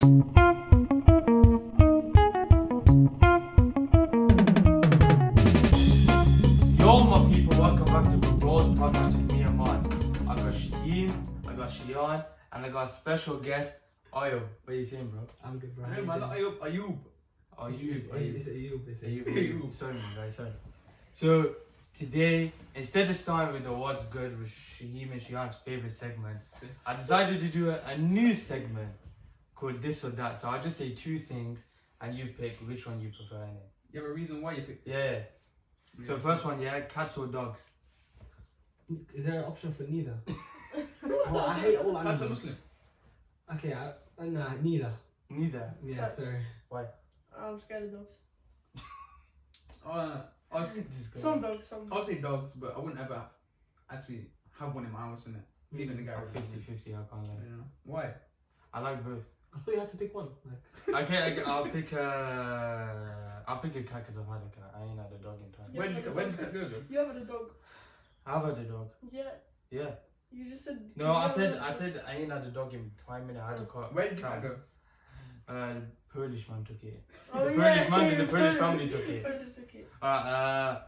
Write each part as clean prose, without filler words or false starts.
Yo, my people, welcome back to the Bros Podcast with me, Amaan. I got Shaheim, I got Shayaan, and I got a special guest, Ayo. What are you saying, bro? I'm good, bro. Hey man, Ayub. It's Ayub. Ayub. Sorry, my guy, sorry. So, today, instead of starting with the what's good with Shaheim and Shayaan's favorite segment, I decided to do a new segment called This or That. So I'll just say two things, and you pick which one you prefer in it. You have a reason why you picked it? Yeah. So first one, cats or dogs? Is there an option for neither? Well, I hate all That's a animals. Muslim. Okay, nah, neither. Neither. Yeah, Cats. sorry. Why? I'm scared of dogs. I'll say Some dogs. dogs, but I wouldn't ever actually have one in my house, innit? Leave it in the I'm garage. 50-50, I can't lie. Yeah. Why? I like both. I thought you had to pick one. Like, Okay, I'll pick a cat because I've had a cat. I ain't had a dog in time. Yeah. Where did you go though? You have a dog. I've had a dog. Yeah. Yeah. You just said. No, I said I ain't had a dog in time and I had a cat. Where did you go? The Polish man took it. Oh, The yeah. Polish man and the Polish family took it. Polish took it.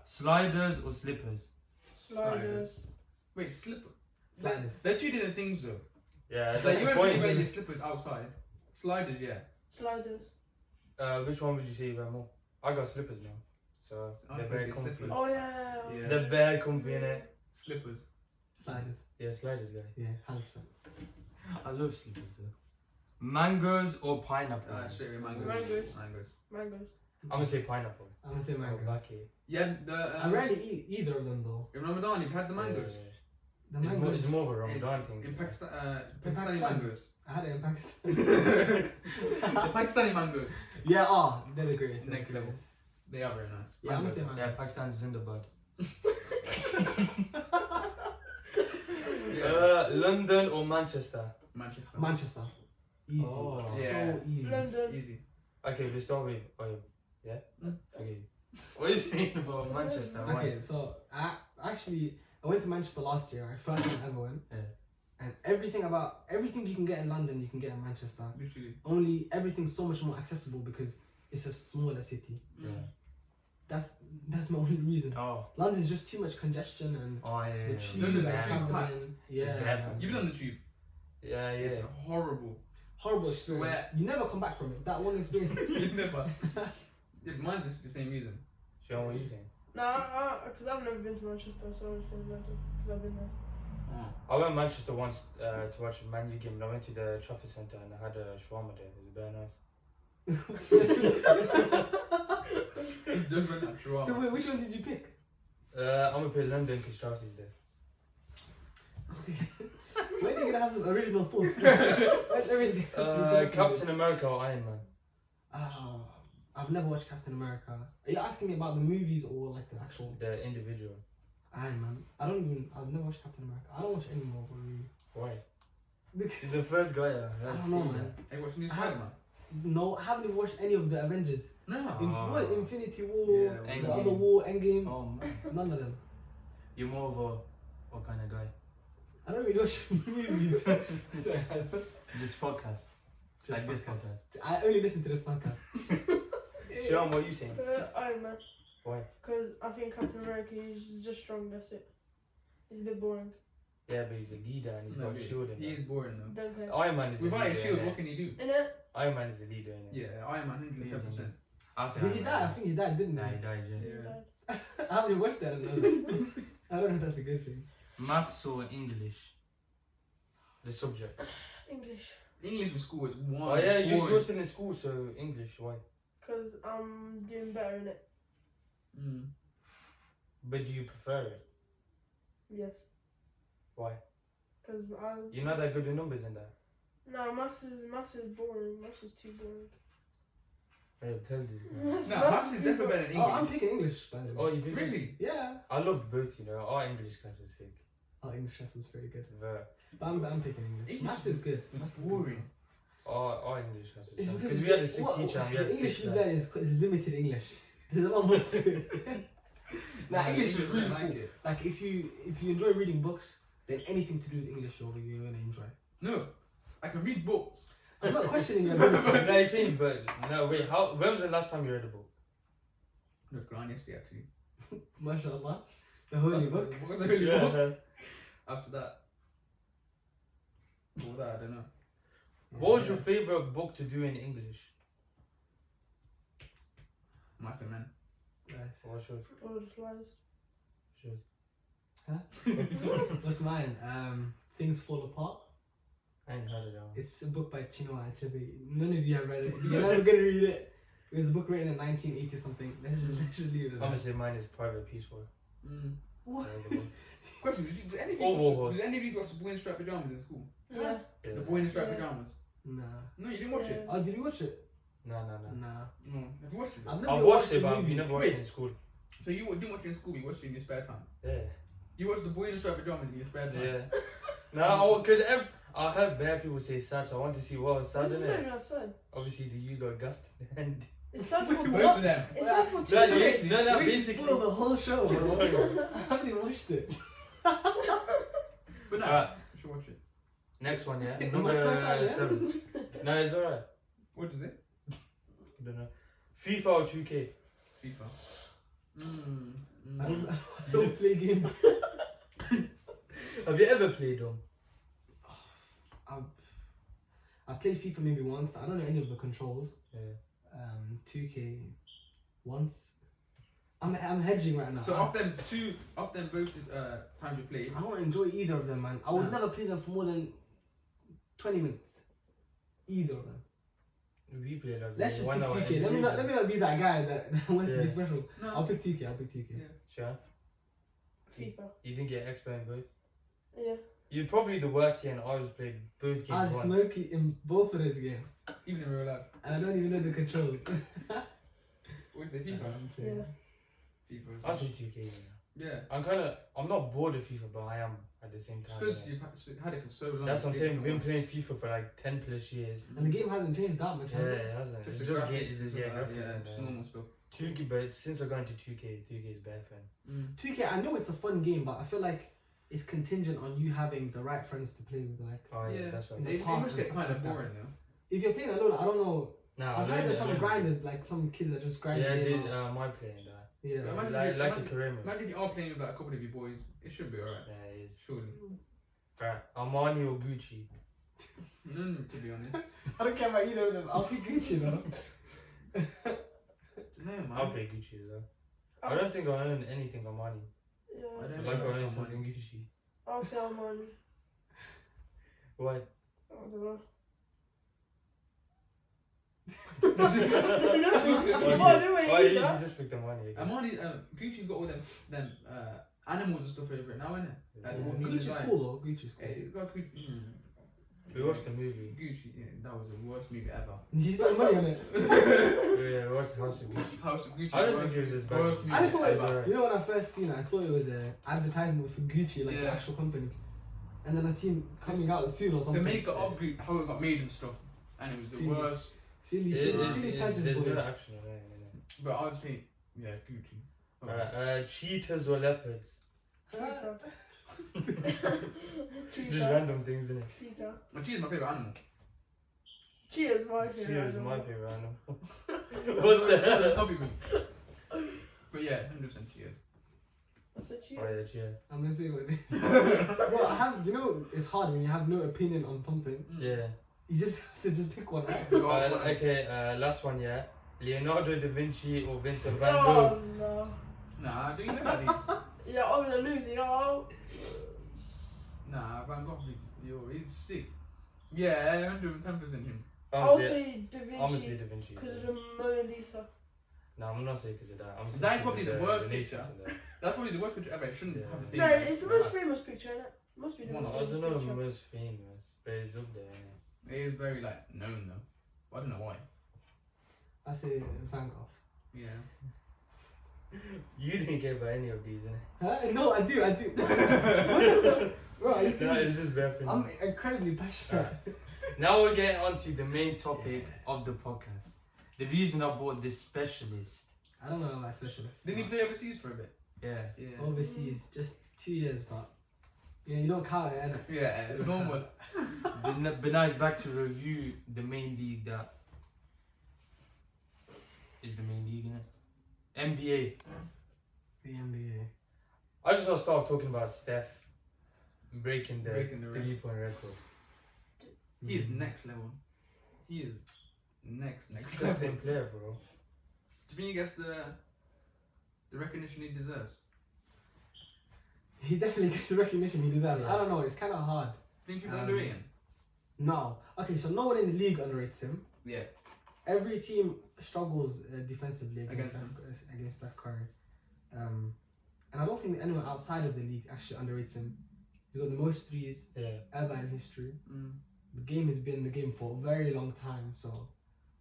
Sliders or slippers? Sliders. Wait, slipper. sliders. They're two different things though. Yeah, Like that's you the won't really point. wear your slippers outside. Sliders, yeah. Sliders. Which one would you say you wear more? I got slippers now. So I they're would very say comfy. slippers. Oh yeah. Yeah. They're very comfy in it. Slippers. Sliders. Yeah, sliders, guy. Yeah, 100%. I love slippers though. Mangoes or pineapple? Straight away mangoes. Mangoes. Mangoes. I'm gonna say pineapple. I'm gonna say mangoes. Lucky. Yeah, the. I rarely eat either of them though. In Ramadan, you've had the mangoes. The It's more, mangoes. it's more of a Ramadan thing. In Pakistan, In Pakistani Pakistan. mangoes. I had it in Pakistan. The Pakistani mangoes. Yeah, they're the greatest. they're Next the level. greatest. They are very nice. Yeah, I'm gonna say Yeah, mangoes. Pakistan's in the bud. Yeah. London or Manchester? Manchester. Manchester. Easy. Oh. Yeah. So easy. London. Easy. Okay, let's start with yeah? Mm. Okay. What are you saying about Manchester? Why? Okay, so I went to Manchester last year. First time I ever went. Yeah. And everything you can get in London, you can get in Manchester. Literally. Only everything's so much more accessible because it's a smaller city. Yeah. That's my only reason. Oh. London's just too much congestion and Oh yeah. the yeah, tube No, no, and the tube traveling. packed. Yeah. Yeah. You've been on the tube. Yeah, yeah. It's horrible. Horrible experience. Swear. You never come back from it. That one experience. You never. Yeah, mine's the same reason. Sean, what are you saying? Nah, because I've never been to Manchester, so I would say London because I've been there. I went to Manchester once to watch a Man U game, and I went to the Trafford Centre and I had a shawarma there. It was very nice. Just went that trauma. So wait, which one did you pick? I'm gonna play London because Chelsea's there. When are you gonna have some original thoughts? Captain America or Iron Man? Oh, I've never watched Captain America. Are you asking me about the movies or like the actual The individual. Iron Man? I've never watched Captain America. I don't watch any more really. Why? He's Because the first guy I don't know, man. Hey, what's new I Spider-Man? No, I haven't even watched any of the Avengers. No. What? Infinity War, Yeah, the Endgame. other War, Endgame. Oh man. None of them. You're more of a what kind of guy? I don't really watch movies. This podcast. Like this podcast. I only listen to this podcast. Sean, what are you saying? Iron Man. Why? Because I think Captain America is just strong. That's it. It's a bit boring. Yeah, but he's a leader and he's got a shield in He is it. boring though. Don't care. Iron Man is Without a a leader. shield, innit? what can he do? Innit? Iron Man is a leader, innit? Yeah, Iron Man, 110%. I'll say Did Iron he Man. die? I think he died, didn't Nah, he? he died, yeah. Yeah. I haven't even watched that. I don't know that. I don't know if that's a good thing. Maths or English? The subject. English. English in school is one. Oh yeah, boring. you're still in school, so English, why? Because I'm doing better in it. Mm. But do you prefer it? Yes. Why? Because You're not that good with numbers in that. No, maths is boring. Maths is too boring. Hey, tell this guy. No, maths is definitely better than Oh, I'm English. picking English by the way. Oh, you did? Really? Yeah. I loved both, you know. Our English class was sick. Oh, English class was very good. But But I'm picking English. English Maths is good. Maths is good. Boring. our English class was It's sick. because Because we had a sick what- teacher and we the had English six you class. learn is limited English. There's a lot more to it. Nah, English is really I like cool. it. Like if you enjoy reading books, then anything to do with English you're gonna enjoy. No, I can read books. I'm not questioning your ability. No, you're saying, but no, wait. When was the last time you read a book? The Quran yesterday, actually. MashaAllah. The holy book. What was the holy Yeah. book? After that. All that, I don't know. What was your favorite book to do in English? Master Man. Nice. What's yours? Lord of the Flies. What's mine? Things Fall Apart. I ain't heard of that one. It's a book by Chinua Achebe. None of you have read it. You're never gonna read it. It was a book written in 1980 something. Let's just leave it I'm there. gonna say mine is Private Peaceful. What? Question, did any of Oh, you oh, watch, did any of you watch the boy in striped pajamas in school? Yeah. Yeah. The boy in striped Yeah. pajamas? Nah. No, you didn't watch it? Oh, did you watch it? No. Nah. No. Have you watched it? I've never I've watched it, the but movie. we never watched Wait. it in school. So you didn't watch it in school, you watched it in your spare time? Yeah. You watched the boy in striped pajamas in your spare time? Yeah. No, because I heard bad people say sad, so I want to see what was sad This in is not it. even sad. Obviously, the you got gust and It's sad for Most what? of them. It's sad for 2 No, minutes. no, no, Wait, basically. spoil the whole show. Bro. Sorry. I haven't even watched it. But no, Alright. you should watch it. Next one, yeah. In Number my spare time, yeah? 7. No, it's alright. What is it? I don't know. FIFA or 2K? FIFA. I don't play games. Have you ever played them? I've played FIFA maybe once. I don't know any of the controls. Yeah. 2K once. I'm hedging right now. So of them both times you played, I don't enjoy either of them, man. I would never play them for more than 20 minutes. Either of them. We played like Let's just one pick hour 2K. Let me not be that guy that wants to be Yeah. special. no. I'll pick 2K. Yeah. Sure. FIFA. You think you're expert in both? Yeah. You're probably the worst here, and I always played both games I'll once. smoke it in both of those games. Even in real life. And I don't even know the controls. What is it, FIFA? Yeah. FIFA. I say 2K. Yeah. I'm not bored of FIFA, but I am at the same time. Because innit? you've had it for so long. That's what I'm saying. FIFA Been one. playing FIFA for like 10 plus years. And the game hasn't changed that much, Yeah, has it? it hasn't. Just It's the just graphics, it's just stuff like that, graphics yeah, and, just normal stuff. 2K, but since I've gone to 2K is better for him. 2K, I know it's a fun game, but I feel like it's contingent on you having the right friends to play with. Like, Oh yeah, Yeah. that's right. In the It park must and get stuff kind of like that. boring though. if you're playing alone, I don't know. Nah, I've heard alone- of some alone- grinders, like some kids that just grind Yeah, I the game did out. my playing that. Yeah. But imagine Like if- a imagine- career mode. Imagine if you are playing with like a couple of your boys, it should be alright. Yeah, it is. Surely. Right, Armani or Gucci? To be honest. I don't care about either of them. I'll pick Gucci though. No, man. I'll play Gucci though. I don't think I own anything Armani. Yeah. I I don't like I know own Armani. something Gucci. I'll say Amaan. Why? I don't know. Why Why do I Why eat you that? just pick the money again? Armani, Gucci's got all them animals and stuff over it now, innit? Like all new Gucci's designs. cool though. Gucci's Yeah, cool. it's got Gucci. We watched the movie. Gucci, yeah, that was the worst movie ever. You spent money on it. Yeah, we watched House of Gucci. House of Gucci. I don't worst- think it was as bad. worst as movie I Gucci. thought It was alright. You know when I first seen it, I thought it was an advertisement for Gucci, like the Yeah. actual company. And then I seen coming out soon or The something. makeup of Gucci, how it got made and stuff, and it was the Serious. worst. Silly, It- silly, it- silly it- pageant There's boys. no action on it. innit? But I would say, yeah, Gucci. Cheetahs or leopards? Cheetah. Just Cheetah. random things, innit? Cheetah. My cheetah's my favourite animal. Cheetah's my favorite. Cheetah's animal. my favorite animal. What the hell? That's copy me. But yeah, 100% cheetahs. That's a Oh cheetah. yeah, cheetah. I'm gonna say what it is. Bro, I have, you know, it's hard when you have no opinion on something. Yeah. You just have to just pick one out. Okay, last one, yeah. Leonardo da Vinci or Vincent van Oh Gogh? no. Nah, do you know about these? Yeah, I'm gonna lose it. Oh. Nah, Van Gogh he's sick. Yeah, 110% him. I'll I'm say Da gonna say Vinci Da Vinci. because of the Mona Lisa. No, I'm not saying because of that. I'm saying That is 'cause probably of the worst Renaissance picture. and that. That's probably the worst picture ever. It shouldn't Yeah. have the No, thing. it's the most famous picture, innit? Must be the One most of- I famous don't know the picture. most famous, but it's up there. innit? It is very like known though. I don't know why. I say Van Gogh. Yeah. You didn't care about any of these, innit? Huh? No, I do. Bro, are you No, kidding? it's just bad for I'm me. incredibly passionate. Now we're getting on to the main topic of the podcast. The reason I bought this specialist. I don't know about specialists. Didn't he play overseas for a bit? Yeah. Yeah. Overseas, just 2 years, but Yeah, you don't count it, innit? Yeah, normal. But now it's back to review the main league that is the main league, innit? NBA. The NBA. I just want to start talking about Steph breaking the Breaking the record. 3-point record. He is next level. He is next Disgusting level. player, bro. Do you think he gets the recognition he deserves? He definitely gets the recognition he deserves. Yeah. I don't know, it's kind of hard. Think people underrate him? No. Okay, so no one in the league underrates him. Yeah. Every team struggles defensively Against against Steph Curry. And I don't think anyone outside of the league actually underrates him. He's got the most threes Yeah. ever in history. Mm. The game has been the game for a very long time, so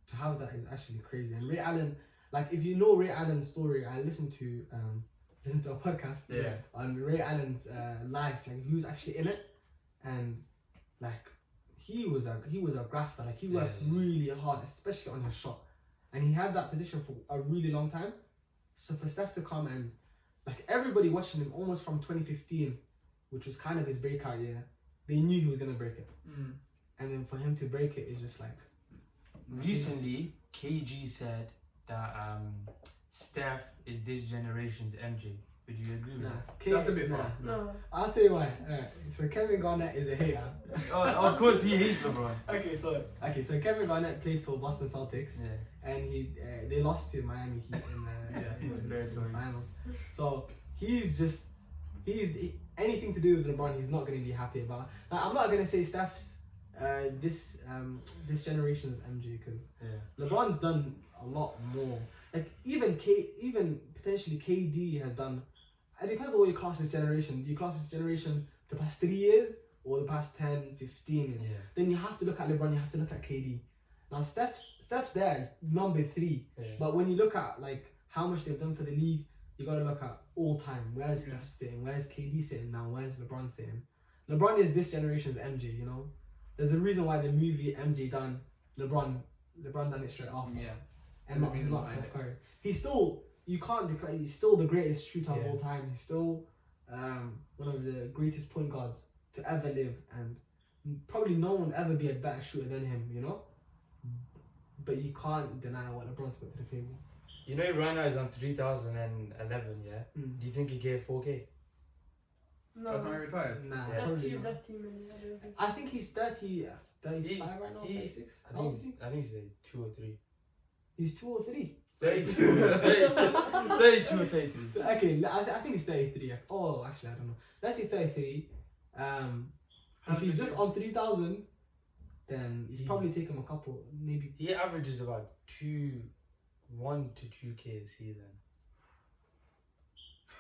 to have that is actually crazy. And Ray Allen, like if you know Ray Allen's story, I listened to a podcast Yeah. on Ray Allen's life, like he was actually in it, and like he was a grafter, like he worked Yeah. really hard, especially on his shot, and he had that position for a really long time. So for Steph to come and like everybody watching him almost from 2015, which was kind of his breakout year, they knew he was gonna break it. Mm. And then for him to break it is just like Recently, KG said that Steph is this generation's MJ. Would you agree with nah. that? That's a bit far. No. I'll tell you why. Alright, so Kevin Garnett is a hater. Oh, of course he hates LeBron. Okay, so Kevin Garnett played for Boston Celtics, Yeah. and they lost to Miami Heat in He's the very sorry. finals. So he's anything to do with LeBron, he's not going to be happy about. Now, I'm not going to say Steph's this generation's MJ because Yeah. LeBron's done a lot more. Like even potentially KD has done. It depends on what you class this generation. Do you class this generation the past 3 years or the past 10, 15 years? Yeah. Then you have to look at LeBron. You have to look at KD. Now Steph's there is number 3. Yeah. But when you look at like how much they've done for the league, you gotta look at all time. Where's Steph sitting? Where's KD sitting now? Where's LeBron sitting? LeBron is this generation's MJ. You know, there's a reason why the movie MJ done. LeBron done it straight after. Yeah. And not Steph Curry. He's still, you can't declare, he's still the greatest shooter of all time. He's still one of the greatest point guards to ever live, and probably no one will ever be a better shooter than him, you know? But you can't deny what LeBron's put to the table. You know right now he's on 3,011, yeah? Do you think he gave 4K? No. That's how he retires. Nah, Yeah. probably not. That's too many. I don't think. I think he's 35 right now, 36. How old is he? I think he's like 2 or 3. He's 2 or 3. 32 or 33. Okay, I think he's 33. Oh, actually, I don't know. Let's say 33. If he's just on 3,000, then he's probably taken a couple, maybe. He averages about 1 to 2K a season.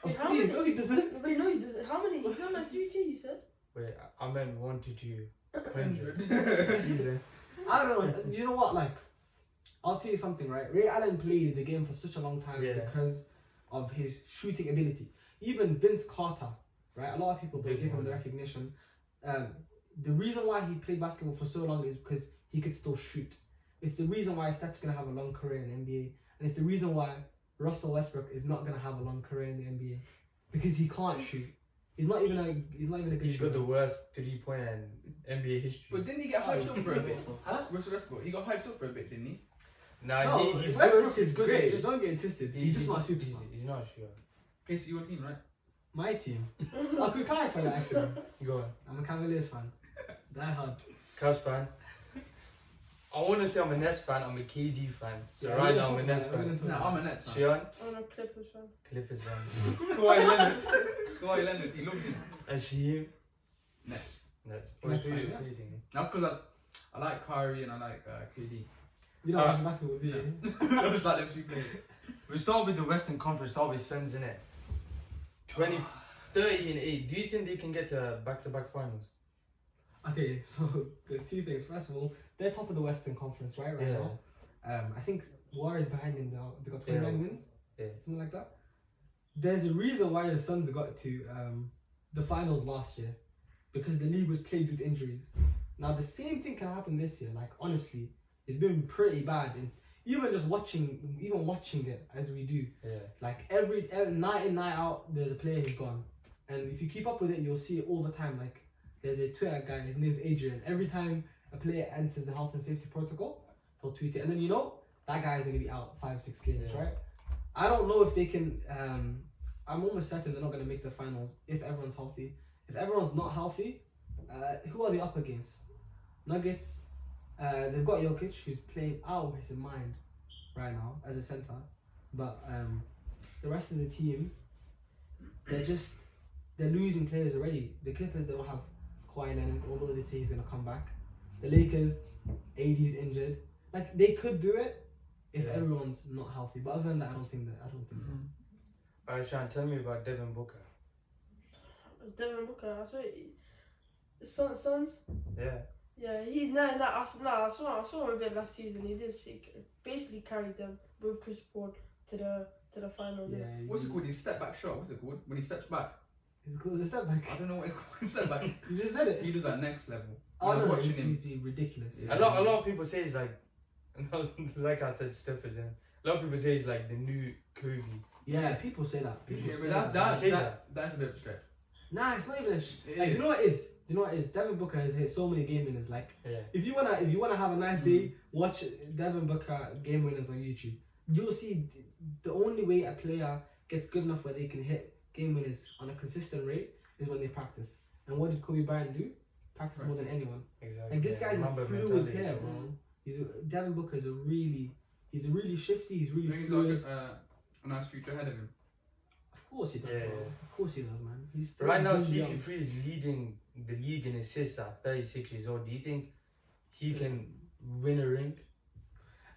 Oh, Wait, how please, many- no, he doesn't. Wait, no, he doesn't. How many? He's on like 3K, you said? Wait, I meant 1 to 200 a season. I don't know. You know what? Like, I'll tell you something, right? Ray Allen played the game for such a long time because of his shooting ability. Even Vince Carter, right? A lot of people don't Big give him one. the recognition. The reason why he played basketball for so long is because he could still shoot. It's the reason why Steph's gonna have a long career in the NBA, and it's the reason why Russell Westbrook is not gonna have a long career in the NBA because he can't shoot. He's not even a good He's got shooter. the worst 3-point in NBA history. But didn't he get hyped up for a bit? Huh? Russell Westbrook, he got hyped up for a bit, didn't he? Nah, No, he's Westbrook good. is good. He's Just don't get it twisted. He's just not a superstar. He's not sure. Plays for your team, right? My team. I could clarify that actually. Go on. I'm a Cavaliers fan. Die hard. Cavs fan. I want to say I'm a Nets fan. I'm a KD fan. So Yeah, right we're now I'm gonna a talk Nets about it, we're fan. gonna No, I'm a Nets fan. Shayaan, I'm a Clippers fan. Clippers fan. Kawhi Leonard, he loves him. And Shaheim, Nets. Nets. Nets fan, Who yeah. do you think? That's because I like Kyrie and I like KD. You don't watch basketball, do you? I just like them two players. We start with the Western Conference. Start with Suns in it. 30 and 8. Do you think they can get to back-to-back finals? Okay, so there's two things. First of all, they're top of the Western Conference, right now. I think Warriors behind them now. They got 29 wins, something like that. There's a reason why the Suns got to the finals last year, because the league was plagued with injuries. Now the same thing can happen this year. Like honestly, it's been pretty bad. And even watching it as we do, like every night in night out, there's a player who's gone. And if you keep up with it, you'll see it all the time. Like, there's a Twitter guy, his name's Adrian. Every time a player enters the health and safety protocol, he'll tweet it. And then that guy is going to be out 5-6 games, right? I don't know if they can. I'm almost certain they're not going to make the finals if everyone's healthy. If everyone's not healthy, who are they up against? Nuggets. They've got Jokic, who's playing out of his mind right now as a center. But the rest of the teams, they're losing players already. The Clippers, they don't have Kawhi Leonard, although they say he's going to come back. The Lakers, AD's injured. Like, they could do it if everyone's not healthy. But other than that, I don't think so. Alright, Shayaan, tell me about Devin Booker. Devin Booker, I saw Suns. Yeah. Yeah, I saw him a bit last season. He did basically carried them with Chris Paul to the finals. Yeah, What's it called? His step back shot. What's it called? When he steps back. It's called the step back. I don't know what it's called. Step back. You just said it. He does that next level. Oh no, watching he's ridiculous. Yeah. A lot of people say it's like, like I said, Steph is in. A lot of people say it's like the new Kobe. Yeah, people say that. People say but That's that's a bit of a stretch. Nah, it's not even a It you know what it is? You know what it is? Devin Booker has hit so many game winners. Like, if you wanna have a nice day, watch Devin Booker game winners on YouTube. You'll see the only way a player gets good enough where they can hit game winners on a consistent rate is when they practice. And what did Kobe Bryant do? Practice more than anyone. Exactly. Like, this guy's a Mamba fluid mentality. player, bro. Devin Booker is he's really shifty. He's really I think he's fluid. got a nice future ahead of him. Of course he does, Yeah, bro. yeah. Of course he does, man. He's still Right now, really young. CP3 is leading the league in assists at 36 years old. Do you think he can win a ring?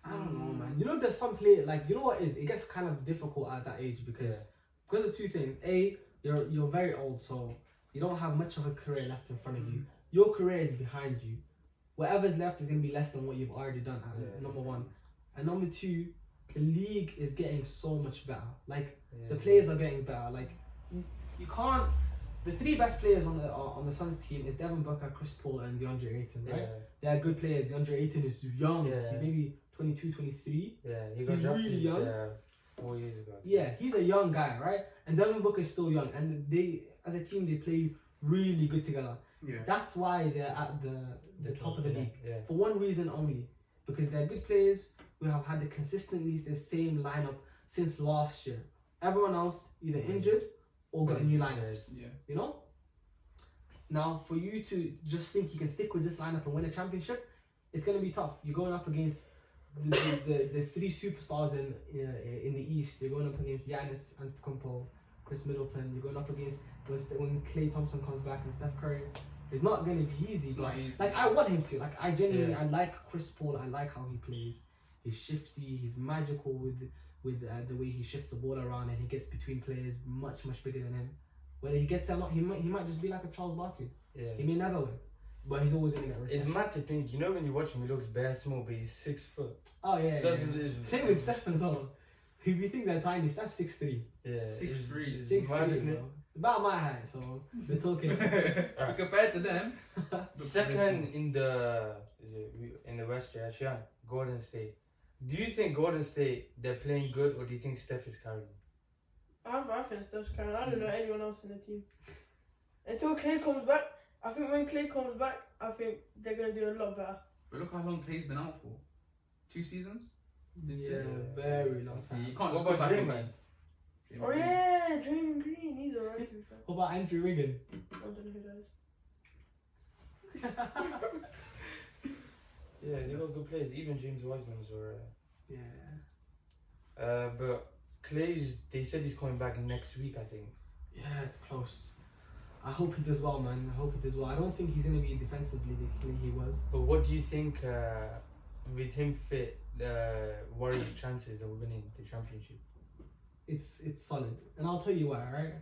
I don't know, man. You know, there's some play like, you know what is? It gets kind of difficult at that age because of two things. A, you're very old, so you don't have much of a career left in front of you. Your career is behind you. Whatever's left is gonna be less than what you've already done. Number one, and number two, the league is getting so much better. Like, the players are getting better. Like, you can't. The three best players on the Suns team is Devin Booker, Chris Paul, and DeAndre Ayton, right? They are good players. DeAndre Ayton is young. He's maybe 22, 23. Yeah, he got He's drafted really young. 4 years ago. Yeah, he's a young guy, right? And Devin Booker is still young, and they, as a team, they play really good together. Yeah. That's why they're at the top of the league. Yeah. For one reason only, because they're good players who have had consistently the same lineup since last year. Everyone else either injured or got new lineups. Yeah. You know? Now, for you to just think you can stick with this lineup and win a championship, it's going to be tough. You're going up against the three superstars in the East. You're going up against Giannis Antetokounmpo, Chris Middleton. You're going up against when Klay Thompson comes back and Steph Curry. It's not going to be easy. But like, I want him to. Like, I genuinely, I like Chris Paul. I like how he plays. He's shifty. He's magical with the way he shifts the ball around and he gets between players much bigger than him. Whether he gets it or not, he might just be like a Charles Barkley. Yeah. He may never win, but he's always gonna get respect. It's mad to think. You know, when you watch him, he looks bare small, but he's 6 foot. Oh yeah. Same with Steph. Steph as well. If you think they're tiny, Steph's 6'3". Yeah. 6'3". 6'3", about my height, so we're talking. Compared to them. Second in the West, Shayaan, Golden State. Do you think Golden State they're playing good, or do you think Steph is carrying? I think Steph's carrying. I don't know anyone else in the team. Until Klay comes back, I think when Klay comes back, I think they're gonna do a lot better. But look how long Clay's been out for. 2 seasons? Yeah, very long time. You can't What just go about back Draymond? Oh yeah, Draymond Green, he's alright to be fair. What about Andrew Wiggin? I don't know who that is. Yeah, they got good players. Even James Wiseman was alright. Yeah. But Clay's, they said he's coming back next week, I think. Yeah, it's close. I hope he does well, man. I hope he does well. I don't think he's going to be defensively the Clay he was. But what do you think, with him fit, Warriors' chances of winning the championship? It's solid. And I'll tell you why, right?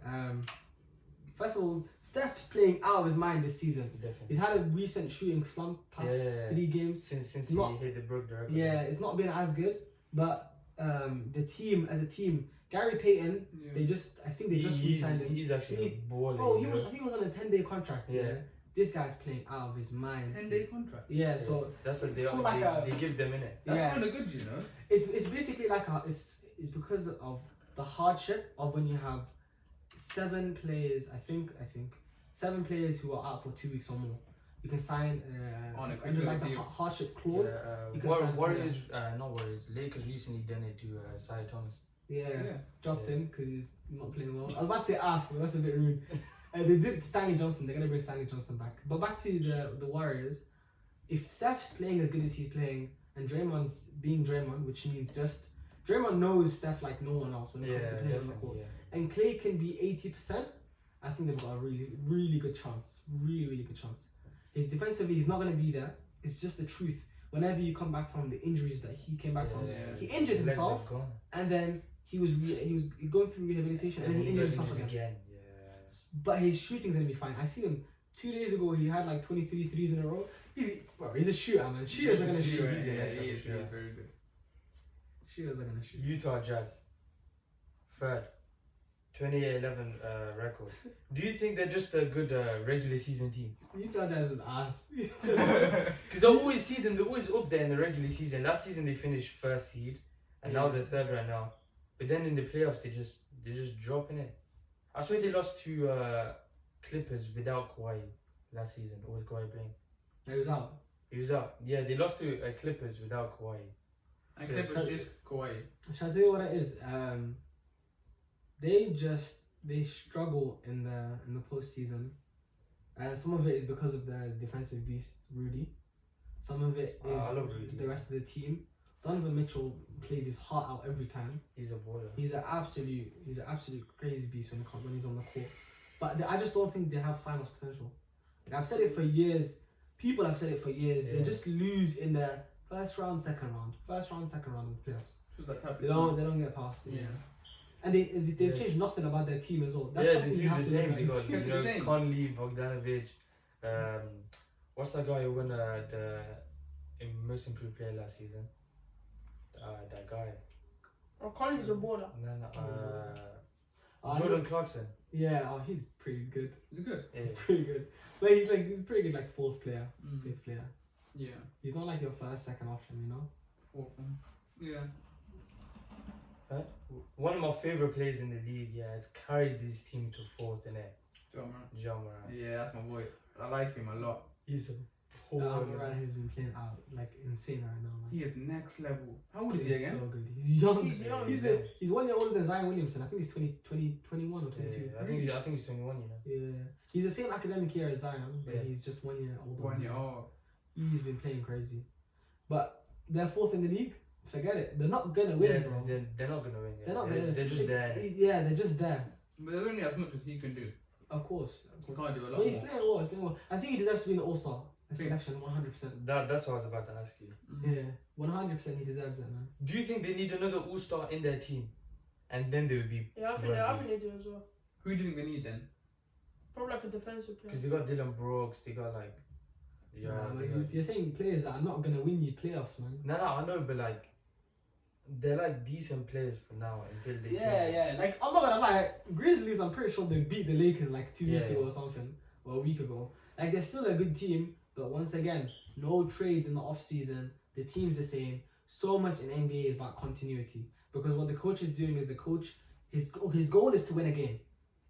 First of all, Steph's playing out of his mind this season. Definitely. He's had a recent shooting slump past 3 games. Since he broke the record. Yeah, it's not been as good. But the team, as a team, Gary Payton, I think they just re-signed him. He's actually balling. Oh, I think he was on a 10-day contract. Yeah. This guy's playing out of his mind. 10-day contract? Yeah, so that's what it's they give them, innit? That's kind of good, you know? It's basically like it's because of the hardship of when you have 7 players. I think 7 players who are out for 2 weeks or more. You can sign On a under like the deal. hardship clause. You can sign a Warriors, not Warriors. Lakers recently done it to Cy Thomas. Dropped him because he's not playing well. I was about to say ass, but that's a bit rude. They did Stanley Johnson. They're gonna bring Stanley Johnson back. But back to the Warriors. If Steph's playing as good as he's playing, and Draymond's being Draymond, which means just Draymond knows Steph like no one else when it comes to playing on the court, and Clay can be 80%, I think they've got a really, really good chance. Really, really good chance. His defensively, he's not gonna be there. It's just the truth. Whenever you come back from the injuries that he came back from, he injured himself, and then he was going through rehabilitation, and then he injured himself again. But his shooting's gonna be fine. I seen him 2 days ago. He had like 23 threes in a row. He's a shooter, man. Shooters are gonna shoot. He is very good. Shooters are gonna shoot. Utah Jazz, third, 28-11 record. Do you think they're just a good regular season team? Utah Jazz is ass. Because I always see them. They're always up there in the regular season. Last season they finished first seed, and now they're third right now. But then in the playoffs they're just dropping it. I swear they lost to Clippers without Kawhi last season. Or was Kawhi playing? He was out. He was out. Yeah, they lost to Clippers without Kawhi. And Clippers is Kawhi. Shall I tell you what it is? They struggle in the postseason. Some of it is because of the defensive beast Rudy. Some of it is I love Rudy. the rest of the team. Donovan Mitchell plays his heart out every time. He's a baller. He's an absolute crazy beast when he's on the court. But I just don't think they have finals potential. Like I've said it for years. People have said it for years. They just lose in the first round, second round of the playoffs. They don't get past it. And they've changed nothing about their team as well. That's they something do you have the to same. look They at. got Conley, Bogdanovic. What's that guy who won the most improved player last season? That guy. Oh, Collins is a baller. Jordan Clarkson. Yeah, he's pretty good. Is it good? Yeah. He's pretty good. But he's pretty good like fourth player, fifth player. Yeah. He's not like your first, second option, you know? Fourth one. Yeah. One of my favorite players in the league, has carried this team to fourth in it. Ja Morant. Yeah, that's my boy. I like him a lot. He's a Morant has been playing out like insane right now, man. He is next level. How old is he again? So good. He's young. He's young. He's 1 year older than Zion Williamson. I think he's 21 or 22. I think he's 21, you know. Yeah. He's the same academic year as Zion, but he's just 1 year older. 1 year old. He's been playing crazy. But they're fourth in the league. Forget it. They're not gonna win, bro. They're not gonna win. They're not gonna. They're just there. Yeah, they're just there. But there's only as much as he can do. Of course. He can't do a lot But he's more. playing well. He's playing well. I think he deserves to be in the All-Star selection 100%. That's what I was about to ask you. Yeah, 100% he deserves it, man. Do you think they need another All-Star in their team, and then they would be? Yeah, I think they do as well. Who do you think they need then? Probably like a defensive player. Because they got Dylan Brooks, they got like. You're saying players that are not gonna win you playoffs, man. No, I know, but like, they're like decent players for now until they. Yeah. Like I'm not gonna lie, Grizzlies. I'm pretty sure they beat the Lakers like 2 weeks ago or something, or a week ago. Like they're still a good team, but once again, no trades in the off season. The team's the same. So much in NBA is about continuity because what the coach is doing is his goal is to win a game.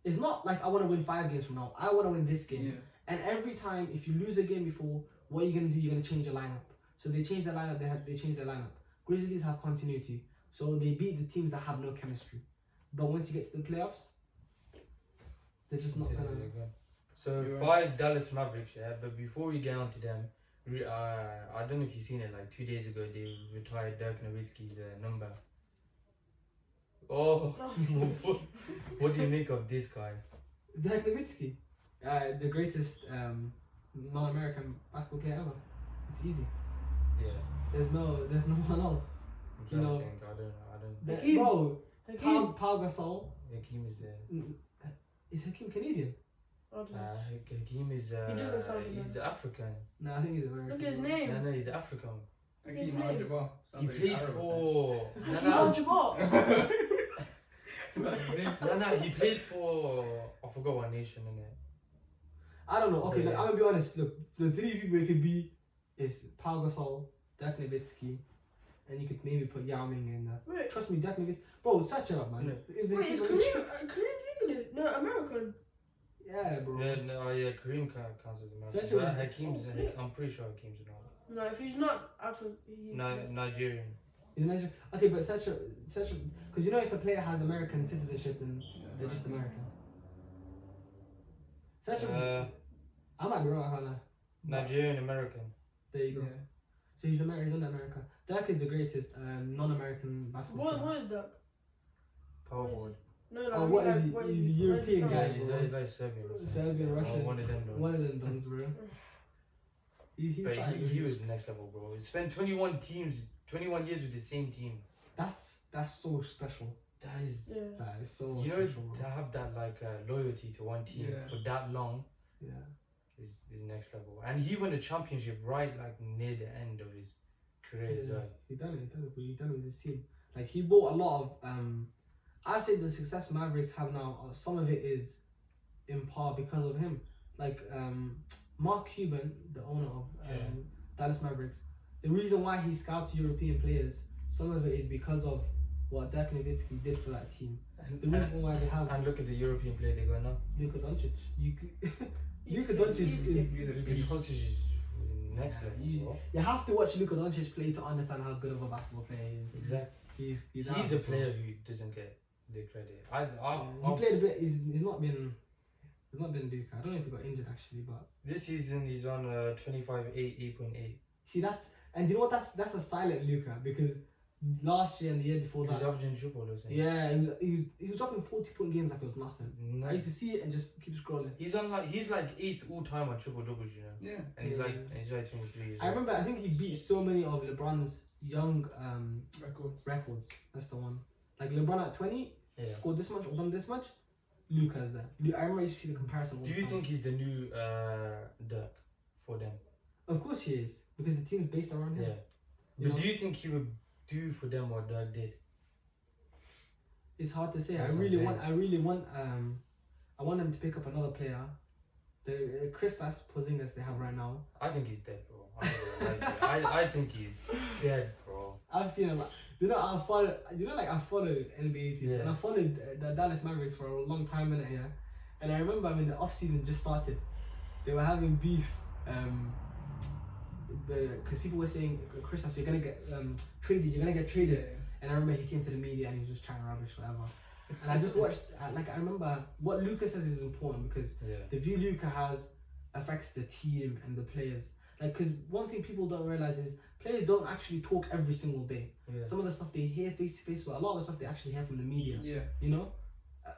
It's not like I want to win 5 games from now. I want to win this game. Yeah. And every time, if you lose a game before, what are you gonna do? You're gonna change your lineup. So they changed their lineup. They changed their lineup. Grizzlies have continuity, so they beat the teams that have no chemistry. But once you get to the playoffs, they're just not gonna. So 5 Dallas Mavericks, but before we get on to them, I don't know if you've seen it. Like 2 days ago, they retired Dirk Nowitzki's number. Oh, what do you make of this guy? Dirk Nowitzki, the greatest non-American basketball player ever. It's easy. Yeah. There's no one else. I don't know. Hakeem. Bro, Hakeem. Pau Gasol. Hakeem is there. Is Hakeem Canadian? I don't know. Hakeem is He doesn't sound he's American. African. No, I think he's American. Look at his name. No, he's African. Hakeem His name. Olajuwon. He played for. Hakeem Olajuwon. No, he played for. I forgot what nation in it. I don't know. Okay, Yeah. look, I'm gonna be honest. Look, the 3 people it could be is Pau Gasol, Dirk Nowitzki, and you could maybe put Yao Ming in there. Wait, Trust me, definitely. Bro, search it up, man. Is wait, is Kareem's English? No, American. Yeah, bro. Yeah, Kareem counts as American. Such a- But Hakeem's, Oh, yeah. I'm pretty sure Hakeem's not. No, if he's not, I think he's. Nigerian. He's Nigerian. Okay, but because you know if a player has American citizenship, then they're just American. I might be wrong, I can't lie. Nigerian American. There you go. Yeah. So he's American. He's under America. Dirk is the greatest non-American basketball player. What is that? Power forward. No, Oh, what is he? He's a European from? guy. He's like Serbian. or something. Serbian, Russian. One of them. Though. One of them dons, bro. He's But like, he was next level, bro. He spent 21 years with the same team. That's so special. That is, Yeah. That is so you know, special, bro. to have that loyalty to one team Yeah. for that long Yeah. is next level. And he won a championship right like near the end of his career as well. He done it, but he done it with his team. Like he bought a lot of I say the success Mavericks have now, some of it is in part because of him. Like Mark Cuban, the owner of Dallas Mavericks, the reason why he scouts European players, some of it is because of what Dirk Nowitzki did for that team. The reason why they have And look at the European player they got now. Luka Doncic. Luka He's Doncic sick, is he's The Doncic is next level. Bro. you have to watch Luka Doncic play to understand how good of a basketball player he is. Exactly. He's He's a player who doesn't get the credit. He played a bit. He's not been Luka. I don't know if he got injured actually, but This season he's on 8.8. see and you know what? That's a silent Luka because last year and the year before He's that, averaging triple or something. yeah, he was dropping 40-point games like it was nothing. I used to see it and just keep scrolling. He's like 8th all time on triple doubles, you know. Yeah. And he's Yeah. like 23 years I old. remember. I think he beat so many of LeBron's young Records. records. That's the one. Like LeBron at 20 Yeah. scored this much or done this much. Luka's there. I remember I used to see the comparison. All Do the you time. think he's the new Dirk for them? Of course he is because the team's based around him. Yeah. You But know? do you think he would do for them what Dirk did? It's hard to say. That's I what I'm really want I want them to pick up another player. The Kristaps Porzingis they have right now. I think he's dead, bro. I think he's dead, bro. I've seen him. I follow NBA teams and I followed the Dallas Mavericks for a long time in it here. And I remember when the off season just started, they were having beef because people were saying, Kristaps, you're gonna get traded. And I remember he came to the media and he was just chatting rubbish, whatever. And I just watched, I remember what Luka says is important because the view Luka has affects the team and the players. Like, because one thing people don't realize is players don't actually talk every single day. Yeah. Some of the stuff they hear face to face, but a lot of the stuff they actually hear from the media. Yeah. You know,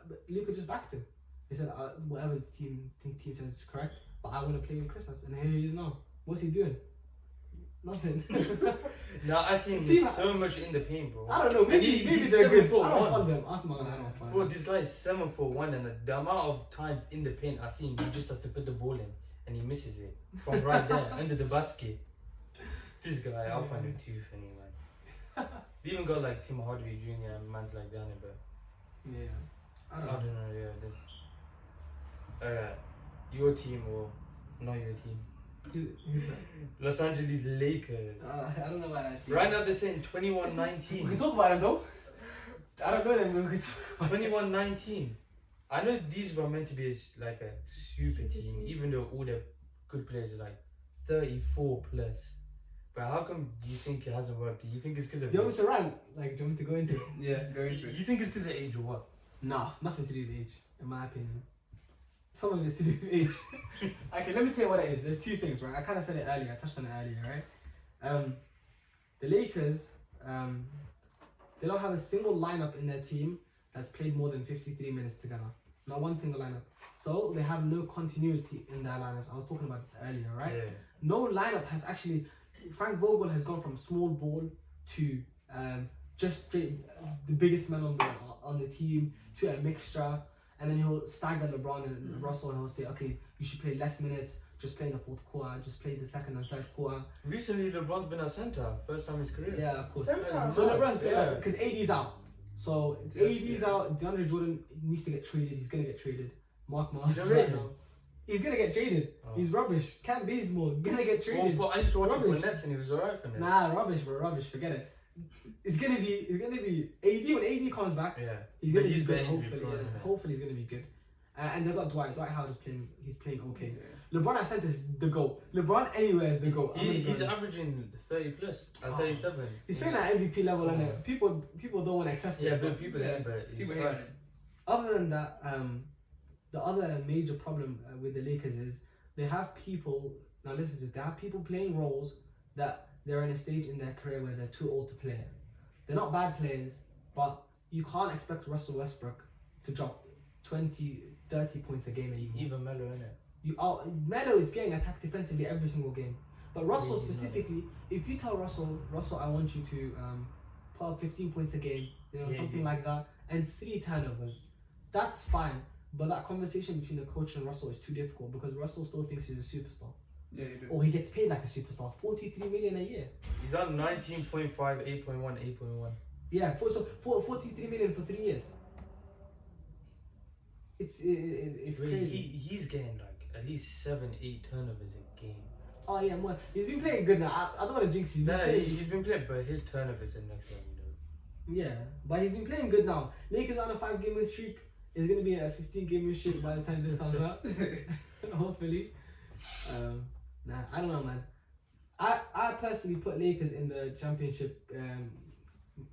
but Luka just backed him. He said, whatever the team says is correct, but I want to play with Kristaps, and here he is now. What's he doing? Nothing. No, I see him so much in the paint, bro. I don't know. Maybe he's they're good. 7'1". I don't follow them. I don't follow Bro, them. this guy is 7'1", and the amount of times in the paint I see him, he just has to put the ball in, and he misses it from right there under the basket. This guy, I'll find him too funny, man. They even got like Tim Hardaway Jr. and man's like that, but Yeah. I I don't don't know. know. Yeah, alright, your team or not your team? Who's that? Los Angeles Lakers. I don't know about that team. Right now they're saying We 21-19. can talk about them though. I don't know them, but we can talk about 21-19. I know these were meant to be like a super team, even though all the good players are like 34 plus. But how come you think it hasn't worked? Do you think it's because of Do you want age? me to rant? Like, do you want me to go into it? Yeah, go into it. You think it's because of age or what? Nah, nothing to do with age, in my opinion. Some of it's to do with age. Okay, let me tell you what it is. There's two things, right? I kind of said it earlier. I touched on it earlier, right? The Lakers, they don't have a single lineup in their team that's played more than 53 minutes together. Not one single lineup. So they have no continuity in their lineups. I was talking about this earlier, right? Yeah. No lineup has actually. Frank Vogel has gone from small ball to just straight the biggest man on the team to a mixture, and then he'll stagger LeBron and Russell, and he'll say, okay, you should play less minutes, just play in the fourth quarter, just play the second and third quarter. Recently, LeBron's been a center, first time in his career. Yeah, of course. Center. So LeBron's playing Yeah. because AD's out. So Yes, AD's yeah. out. DeAndre Jordan needs to get traded. He's gonna get traded. Mark my You words don't right rate him? now. He's gonna get traded. Oh. He's rubbish. Can't Bazemore gonna get traded. I used to watch him Rubbish. for Nets and he was alright for Nets. Nah, rubbish, bro. Rubbish. Forget it. it's gonna be AD when AD comes back. Yeah. He's gonna But be he's good. very Hopefully, injury prone, yeah. innit? Hopefully he's gonna be good. And they've got Dwight. Dwight Howard is playing. He's playing okay. LeBron at center is the goal. LeBron anywhere is the goal. He's averaging 30 plus at 37. He's playing at MVP level, and people don't want to accept it. Yeah, but people Yeah. but he's People hate fast. him. Other than that, the other major problem with the Lakers is they have people. Now listen to this. They have people playing roles that they're in a stage in their career where they're too old to play. They're not bad players, but you can't expect Russell Westbrook to drop 20, 30 points a game anymore. Even Melo, innit? Melo is getting attacked defensively every single game. But Russell Really specifically, if you tell Russell, I want you to put up 15 points a game, something like that, and 3 turnovers, that's fine. But that conversation between the coach and Russell is too difficult because Russell still thinks he's a superstar. Yeah, you do. Or he gets paid like a superstar, 43 million a year. He's on 19.5, 8.1, 8.1. Yeah, 43 million for 3 years. It's crazy. He's getting like at least 7-8 turnovers a game. Oh yeah, man. He's been playing good now. I don't want to jinx. He's been playing. But his turnovers are next level though. Yeah, but he's been playing good now. Lakers are on a 5-game win streak. It's gonna be a 15-game win streak by the time this comes out. Hopefully. Nah, I don't know, man. I personally put Lakers in the championship.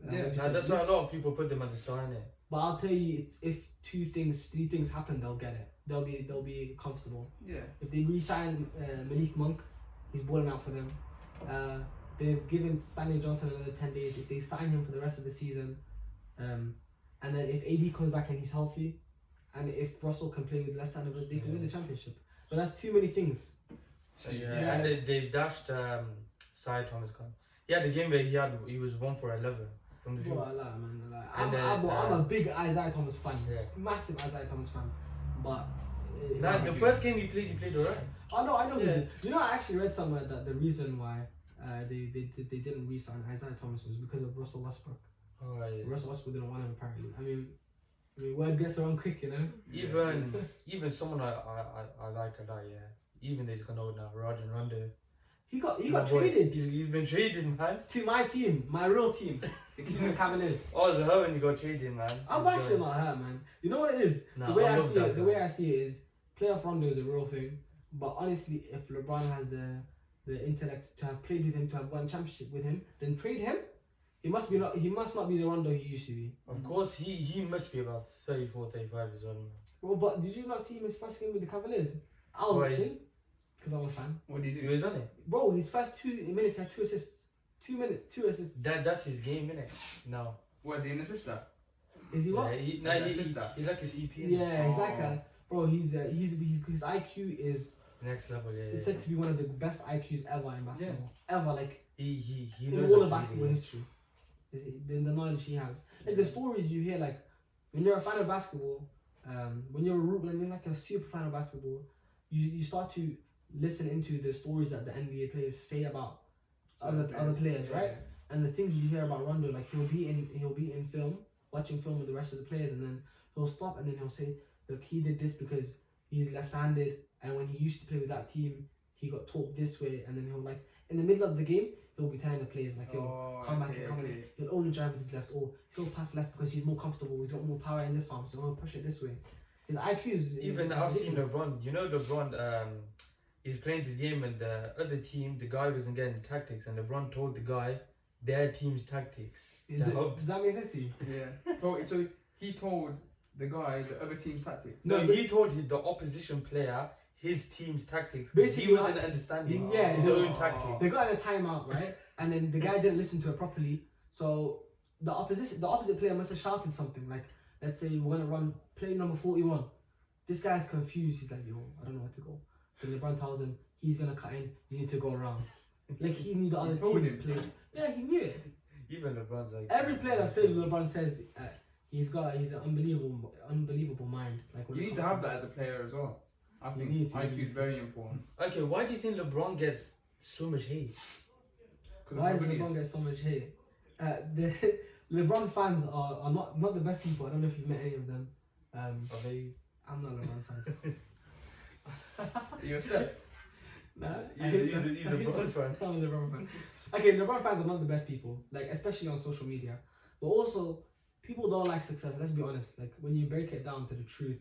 That's why a lot of people put them at the start, innit? But I'll tell you, if 3 things happen, they'll get it. They'll be comfortable. Yeah. If they re-sign Malik Monk, he's balling out for them. They've given Stanley Johnson another 10 days. If they sign him for the rest of the season, and then if AD comes back and he's healthy, and if Russell can play with less turnovers, they can win the championship. But that's too many things. So Yeah, and they've dashed Cy Thomas gone. Yeah, the game where he was 1 for 11 from the Bro, field. I lie, man. I lie. And I'm a big Isaiah Thomas fan. Yeah. Massive Isaiah Thomas fan. But The first game he played alright. I know. Yeah. You know, I actually read somewhere that the reason why they didn't re-sign Isaiah Thomas was because of Russell Westbrook. Oh, yeah. Russell Westbrook didn't want him apparently. I mean, word gets around quick, you know. Even someone I like a lot, yeah. Even they're gonna know now, Rajon Rondo. He got traded. He's been traded, man. To my team, my real team, the Cleveland Cavaliers. Oh, it's hurt when you got traded, man. I'm actually not hurt, man. You know what it is? Nah, the way I I love see that it, the guy. way I see it is, playoff Rondo is a real thing. But honestly, if LeBron has the intellect to have played with him, to have won a championship with him, then trade him. He must not be the Rondo he used to be. Of course, he must be about 34, 35 as well, man. Well, but did you not see him his first game with the Cavaliers? I was watching because I'm a fan. What do you He do? was on it. Bro, his first 2 minutes he had 2 assists. 2 minutes, 2 assists. That's his game, innit? No. Was he an assistant? Is he what? Yeah, He's an assistant. he's like a CP. innit? Yeah, he's like Oh. a bro. His IQ is Next level, yeah. said to be one of the best IQs ever in basketball. Ever, like He in knows all what of to basketball do. history. The knowledge he has, like the stories you hear, like when you're a fan of basketball, when you're like a super fan of basketball, you start to listen into the stories that the NBA players say about other players, right? And the things you hear about Rondo, like he'll be in film, watching film with the rest of the players, and then he'll stop and then he'll say, look, he did this because he's left-handed, and when he used to play with that team, he got taught this way, and then he'll like in the middle of the game, he'll be telling the players like, he'll come back and come in, he'll only drive with his left, or he'll pass left because he's more comfortable, he's got more power in this arm, so he'll push it this way. His IQ is Even I've seen LeBron. You know LeBron. He's playing this game and the other team, the guy wasn't getting tactics, and LeBron told the guy their team's tactics. Does that make sense to you? Yeah. So he told the guy the other team's tactics. No, he told the opposition player his team's tactics. Basically, he wasn't understanding his own tactics. They got in a timeout, right? And then the guy didn't listen to it properly. So the opposite player must have shouted something like, let's say we're gonna run play number 41. This guy's confused. He's like, yo, I don't know where to go. Then LeBron tells him he's gonna cut in. You need to go around. Like he knew the other team's plays. Yeah, he knew it. Even LeBron's like Every player that's played with LeBron says he's an unbelievable mind. Like when You it need to comes have that as a player as well. I think need to, IQ is very important. Okay, why do you think LeBron gets so much hate? Why does LeBron get so much hate? The LeBron fans are not the best people. I don't know if you've met any of them. Are they? I'm not a LeBron fan. You're a step. Nah, He's a LeBron fan. I'm a LeBron fan. Okay, LeBron fans are not the best people, like especially on social media. But also, people don't like success. Let's be honest. Like when you break it down to the truth,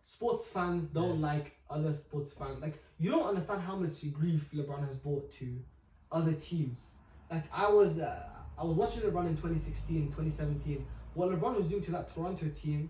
sports fans don't like other sports fans. Like you don't understand how much grief LeBron has brought to other teams. Like I was watching LeBron in 2016, 2017. What LeBron was doing to that Toronto team,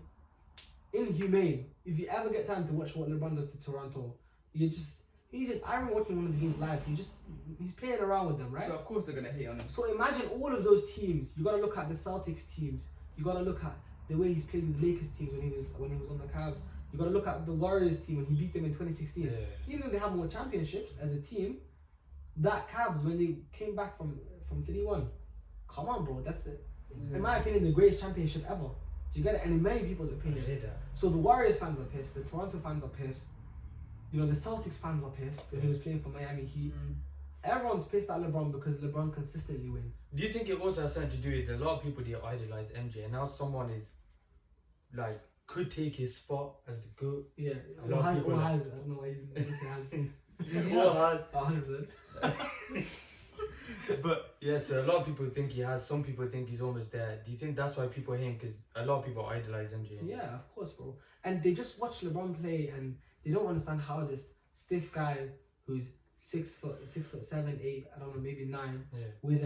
inhumane. If you ever get time to watch what LeBron does to Toronto, I remember watching one of the games live. He's playing around with them, right? So of course they're gonna hate on him. So imagine all of those teams. You gotta look at the Celtics teams. You gotta look at the way he's played with Lakers teams when he was on the Cavs. You gotta look at the Warriors team when he beat them in 2016. Yeah. Even though they have more championships as a team, that Cavs when they came back from 3-1, come on, bro. That's in my opinion the greatest championship ever. Do you get it? And in many people's opinion. So the Warriors fans are pissed. The Toronto fans are pissed. You know, the Celtics fans are pissed when he was playing for Miami Heat. Everyone's pissed at LeBron because LeBron consistently wins. Do you think it also has something to do with a lot of people they idolize MJ and now someone is like could take his spot as the GOAT? Yeah, A lot of people or has. I don't know why you say has. Or has. 100%. But yeah, so a lot of people think he has. Some people think he's almost there. Do you think that's why people hate him? Because a lot of people idolize MJ. Yeah, of course, bro. And they just watch LeBron play and they don't understand how this stiff guy who's 6'7", 8, I don't know, maybe 9, with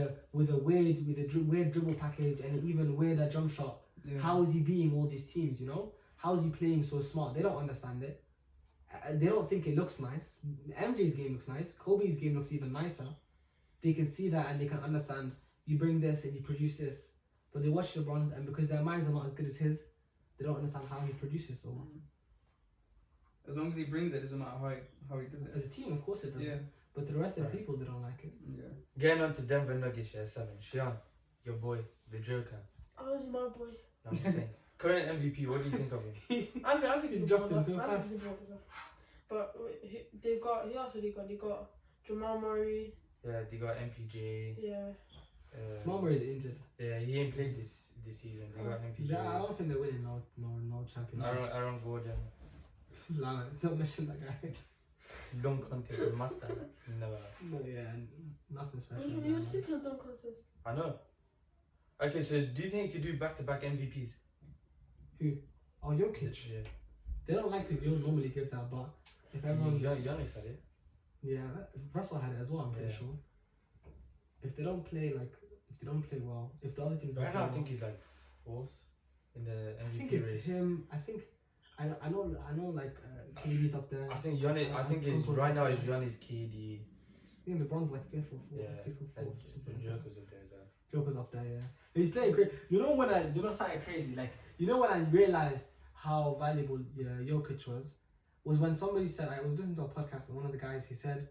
a weird dribble package and an even weirder jump shot. Yeah. How is he beating all these teams? You know, how is he playing so smart? They don't understand it. They don't think it looks nice. MJ's game looks nice. Kobe's game looks even nicer. They can see that and they can understand. You bring this and you produce this, but they watch LeBron and because their minds are not as good as his, they don't understand how he produces so much. As long as he brings it, doesn't matter how he does it. As a team, of course it does. Yeah. But the rest of the people, they don't like it. Yeah. Getting on to Denver Nuggets, 7. Shayaan, your boy, the Joker. Oh, he's my boy. I'm just saying. Current MVP, what do you think of him? I think He he's dropped him important. so I think fast. he's important. But they got Jamal Murray. Yeah, they got MPJ. Yeah. Mama is injured. Yeah, he ain't played this season. They got MPJ. Yeah, I don't think they're winning no championships. Aaron Gordon. Nah, don't mention that guy. Dunk contest with Master. Never. No, yeah, nothing special. He was sick in the dunk contest. I know. Okay, so do you think you could do back-to-back MVPs? Who? Oh, Jokic. Yeah. They don't normally give that, but if everyone... Giannis had it. Yeah, Russell had it as well, I'm pretty sure. If they don't play well, if the other teams Right now, I well, think he's like 4th in the I MVP think it's race. him. I know like KD's up there. I think Giannis. I think it's right now is Giannis, KD. I think LeBron's like 5th or 4th, 6th or 4th. And Joker's up there as well. Joker's up there, yeah. He's playing great. You know something crazy? Like when I realized how valuable Jokic was when somebody said, I was listening to a podcast and one of the guys he said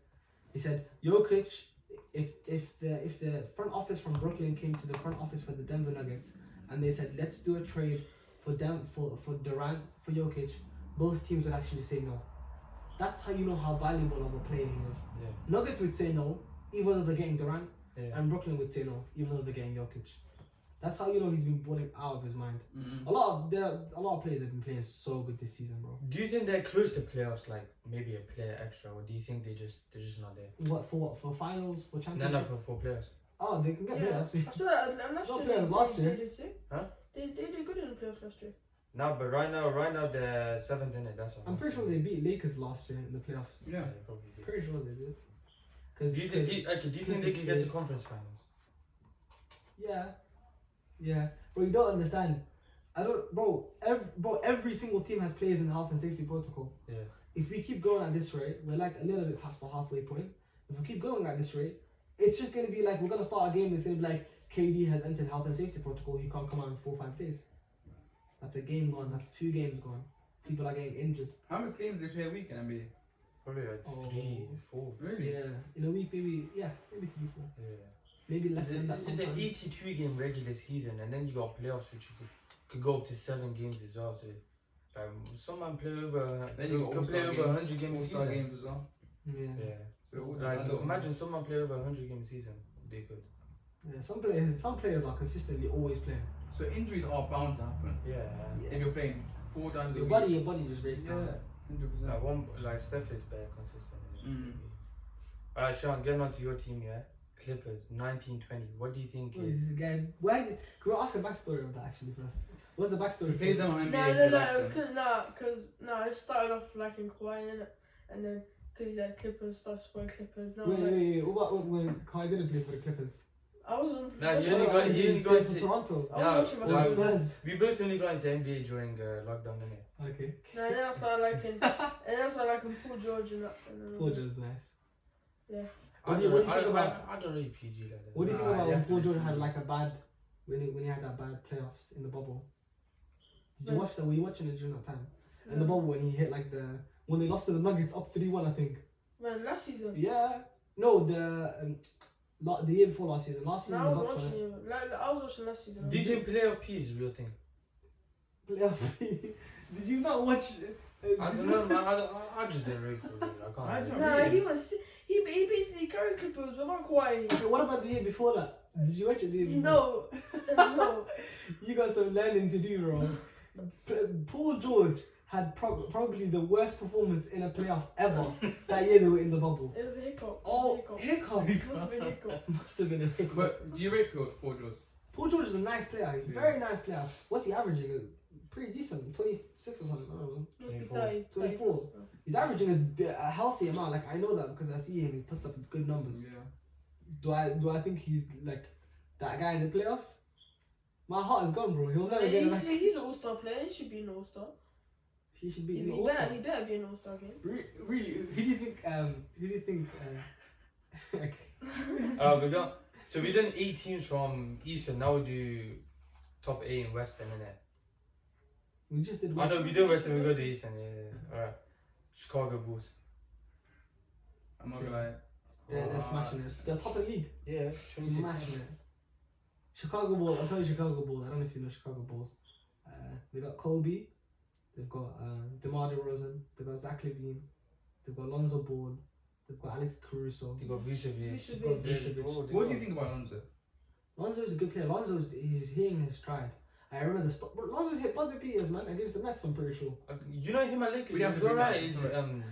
Jokic, if the front office from Brooklyn came to the front office for the Denver Nuggets and they said let's do a trade for Durant for Jokic, both teams would actually say no. That's how you know how valuable of a player he is. Yeah. Nuggets would say no, even though they're getting Durant, Yeah. and Brooklyn would say no, even though they're getting Jokic. That's how you know he's been balling out of his mind. Mm-hmm. A lot of players have been playing so good this season, bro. Do you think they're close to playoffs, like maybe a player extra, or do you think they're just not there? What for finals, for championship? No, for playoffs. Oh, they can get Yeah. playoffs. I saw that last Not year. players last year. They did sick. Huh? They did good in the playoffs last year. No, but right now they're 7th in it. That's what I'm pretty sure they beat Lakers last year in the playoffs. Yeah. they probably did. Pretty sure they did. Do you think they can get to conference finals? Yeah. Bro, you don't understand. Every single team has players in the health and safety protocol. Yeah. If we keep going at this rate, we're like a little bit past the halfway point. If we keep going at this rate, it's just going to be like, we're going to start a game, it's going to be like, KD has entered health and safety protocol, he can't come out in 4 or 5 days. That's a game gone, that's 2 games gone. People are getting injured. How much games do they play a week in NBA? Probably like 3, 4. Really? Yeah, in a week, maybe 3, 4. Yeah. Maybe less than that It's an sometimes. 82 game regular season, and then you got playoffs, which you could go up to 7 games as well. So, someone play over. Then you could play over 100 games a All-Star season. games as well. Yeah. Yeah. So all Like, imagine someone play over 100 games a season. They could. Yeah, some players are consistently always playing. So injuries are bound to happen. Yeah. If you're playing 4 times a Your week. body just breaks down. Yeah, 100%. Like STEPH is better consistently. Mm. Alright, Sean, getting on to your team, yeah. Clippers, 1920. What do you think? Who is this guy? Can we ask the backstory of that actually first? What's the backstory? He plays them on No, NBA. no, so no. like, It was cause I started off liking Kawhi innit? And then cause he said Clippers, started supporting Clippers. Now Wait. What about when Kawhi didn't play for the Clippers? I wasn't. Nah, watching you only it. got- He only played got for to- Toronto. I Yeah, was watching why- basketball. Spurs. We both only got into NBA during lockdown, innit? Okay. No, and then I started liking, Paul George and that. And Paul George is nice. Yeah. What do you think about? I don't really PG like that. What do you think Nah, about when Paul definitely. George had like a bad when he had that bad playoffs in the bubble? Did you When- watch that? Were you watching it during that time? In the No. bubble when he hit like when they lost to the Nuggets up 3-1, I think. Man, last season. Yeah. No, the year before last season. Last season No, I the was Bucks won watching it. it. Like, I was watching last season. Do you think playoff P is a real thing? Playoff. Did you not watch? I don't know, man. I just didn't really feel it. I I can't. don't- Nah, he was. He basically carried Clippers without Kawhi. Okay, what about the year before that? Did you watch it the year before? No, no. You got some learning to do, bro. Paul George had probably the worst performance in a playoff ever that year they were in the bubble. It was a hiccup. Oh, It hiccup. must have been a hiccup. Must have been a hiccup. But you rate Paul George. Paul George is a nice player. He's a Yeah. very nice player. What's he averaging? Pretty decent. 26 or something. I don't know. Must be 24. 30, 24. He's averaging a healthy amount. Like I know that because I see him. He puts up good numbers. Yeah. Do I think he's like that guy in the playoffs? My heart is gone, bro. He'll never Yeah, get it back. he's an all-star player. He should be an all-star. He should be He in the better, All-Star. he better be an all-star game. Really? Who do you think? Who do you think? Okay. We don't. So we done 8 teams from Eastern. Now we do top 8 in Western, innit? We just did. I know we do Western. We go to Eastern. Yeah. Alright. Chicago Bulls. I'm not gonna lie. They're smashing it. They're top of the league. Yeah. 26. Smashing it. Chicago Bulls. I'll tell you Chicago Bulls. I don't know if you know Chicago Bulls. They got Kobe. They've got DeMar DeRozan. They've got Zach LaVine. They've got Lonzo Ball. They've got Alex Caruso. They got Vucevic. They've got Vucevic. What do you think about Lonzo? Lonzo's a good player. He's hitting his stride. I remember the stop. Lonzo's hit buzzer beaters, man, against the Nets. I'm pretty sure. You know him at Lakers. We have He's to bring alright. that, He's, sorry.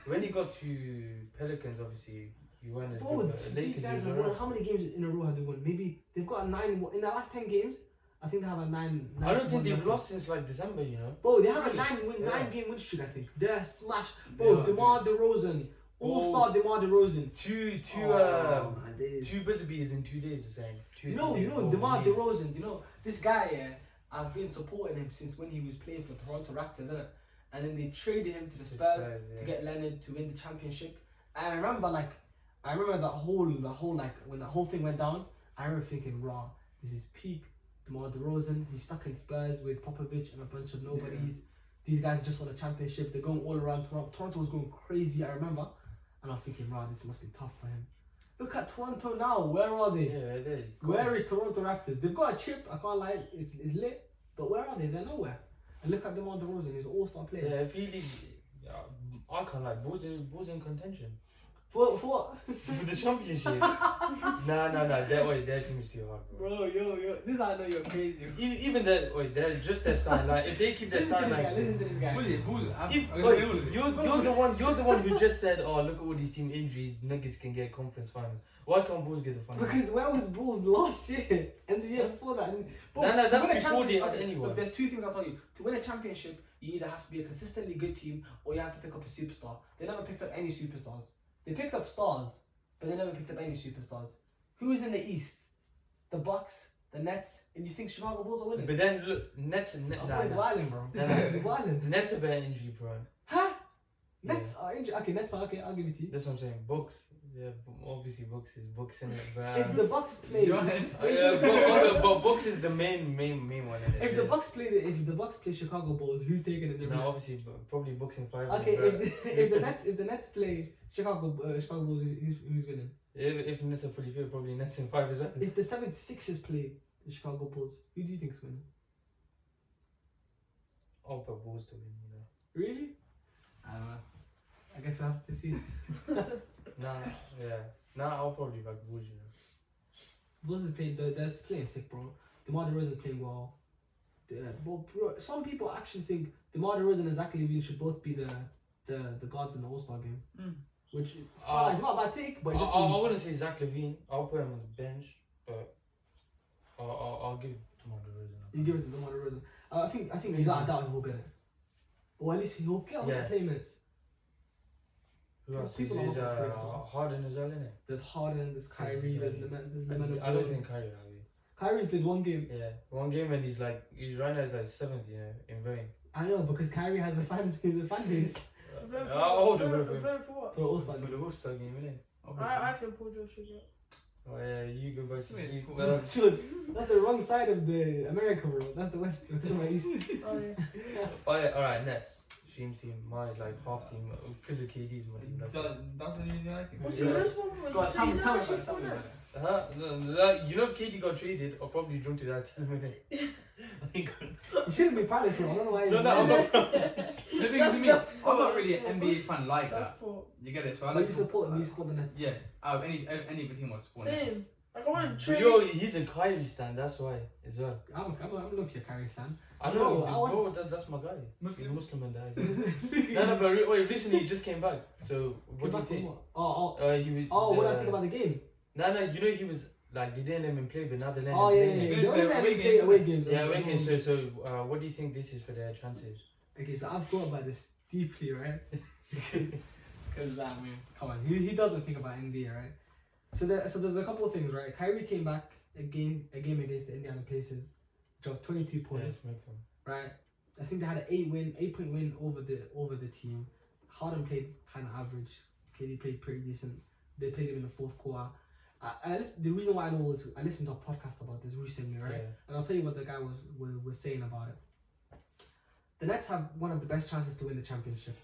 when he got to Pelicans, obviously, he won as Bro, good. But these Lakers, guys he was have won. alright. How many games in a row have they won? Maybe they've got a 9 in the last 10 games. I think they have a 9. I don't think 9-1 they've record. lost since like December. You know. Bro, they have a Really? 9 game win streak. I think they're smashed. They Bro, are, DeMar DeRozan, all-star DeMar DeRozan. Two Man, they- two buzzer beaters in 2 days. The same. You know, DeMar DeRozan. You know this guy. Yeah, I've been supporting him since when he was playing for Toronto Raptors, isn't it? And then they traded him to the Spurs yeah. to get Leonard to win the championship. And I remember that whole like when the whole thing went down. I remember thinking, "Raw, this is peak DeMar DeRozan. He's stuck in Spurs with Popovich and a bunch of nobodies. These guys just won a championship. They're going all around Toronto. Toronto was going crazy. I remember, and I'm thinking, "Raw, this must be tough for him." Look at Toronto now. Where are they? Yeah, they. Where is Toronto Raptors? They've got a chip. I can't lie. It's lit. But where are they? They're nowhere. And look at DeMar DeRozan. He's an all-star player. Yeah, if he leaves, I can't like Bulls in contention For what? for the championship. Nah. Their team's too hard, bro. Bro, yo. This is how I know you're crazy. Even that, they're just their style. Like if they keep their Listen to style this guy. like. Listen to this guy. Bully. You're the one who just said, oh look at all these team injuries, Nuggets can get conference finals. Why can't Bulls get the finals? Because where was Bulls last year and the year before that? And, bro, No, to that's win a before they had okay, anyone. Look, there's 2 things I'll tell you. To win a championship, you either have to be a consistently good team or you have to pick up a superstar. They never picked up any superstars. They picked up stars, but they never picked up any superstars. Who is in the East? The Bucks, the Nets, and you think Chicago Bulls are winning? But then look, Nets I'm always wilding, bro. Nah. Wilding. Nets are better injury prone. Huh? Yeah. Nets are injured. Okay, Nets are okay. I'll give it to you. That's what I'm saying. Bucks, yeah, obviously Bucks is Bucks in it. But, If the Bucks play, but Bucks is the main one. In it, if the Bucks play Chicago Bulls, who's taking it? no, obviously probably Bucks in 5. Okay, but if the Nets play Chicago Bulls, who's winning? if Nets are fully fit, probably Nets in 5 as well. If the 76ers play the Chicago Bulls, who do you think's winning? I'll put Bulls to win. Really? I don't know. I guess I have to see. I'll probably back Bulls. Bulls is playing. They're playing sick, bro. DeMar DeRozan is playing well. Bro, some people actually think DeMar DeRozan and Zach LaVine should both be the guards in the All-Star game. which is fine. It's not a bad take, but it just I means wouldn't say Zach Levine. I'll put him on the bench, but I'll give DeMar DeRozan. you give it to DeMar DeRozan. I think without a doubt he will get it, or at least he'll get all the play minutes. Who else? People Is are not afraid, though. Harden as well, innit? There's Harden, there's Kyrie, there's Lemon. I don't think Kyrie will be. Kyrie's played one game. Yeah, one game and he's right now he's like 7th, you know, in voting. I know because Kyrie has a fan base How old are Vote for what? for the All-Star For game. the All-Star game, innit? I think Paul George should get. Oh yeah, you go back to Sweet. sleep. Well, Should. That's the wrong side of the America, bro. That's the West. We're talking about East. Oh yeah. Alright, Nets. Shaheim's team, my like half team, because of KD's my team. that's the reason I like it. What's Yeah. the first one? Go on, tell me about it, tell me about it. You know if KD got traded, I'll probably jump to that 10 minutes. You shouldn't be proud of yourself. I don't know why. No, I'm not proud. The thing is, to me, I'm not really an NBA fan like That's that. poor. You get it? So I But like you support them. You support the Nets. Yeah, out of any team I support. Same. Nets. Like I want to But trade. yo, he's a Kyrie stan, that's why, as well. I'm looking at Kyrie stan. I No, know, I want- bro, that's my guy. Muslim? He's Muslim and that. No, but wait, recently he just came back. So, what do you think? He was, What I think about the game? No, you know he was, like, they didn't let him play, but now they let him Oh play. yeah. They They only let away him play games, away games. Yeah, okay, so what do you think this is for their chances? Okay, so I've thought about this deeply, right? Because I mean, come on, he doesn't think about NBA, right? So there's a couple of things, right? Kyrie came back a game against the Indiana Pacers, dropped 22 points, right? I think they had an 8-point win over the team. Harden played kind of average. KD played pretty decent. They played him in the fourth quarter. The reason why I know is I listened to a podcast about this recently, right? Yeah. And I'll tell you what the guy was saying about it. The Nets have one of the best chances to win the championship.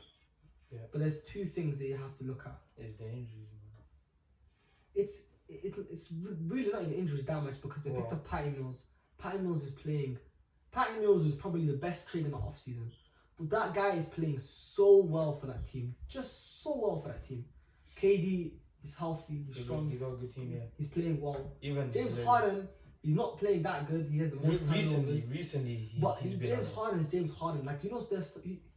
Yeah. But there's two things that you have to look at. Is the injuries, man. It's really not even injuries that much because they picked Wow. up Patty Mills. Patty Mills is playing. Patty Mills was probably the best trade in the offseason. But that guy is playing so well for that team. Just so well for that team. KD is healthy, he's strong. He got a good team, yeah. He's playing well. Even James Harden, he's not playing that good. He has the most turnovers. recently, But he's been James Harden is James Harden. Like, you know,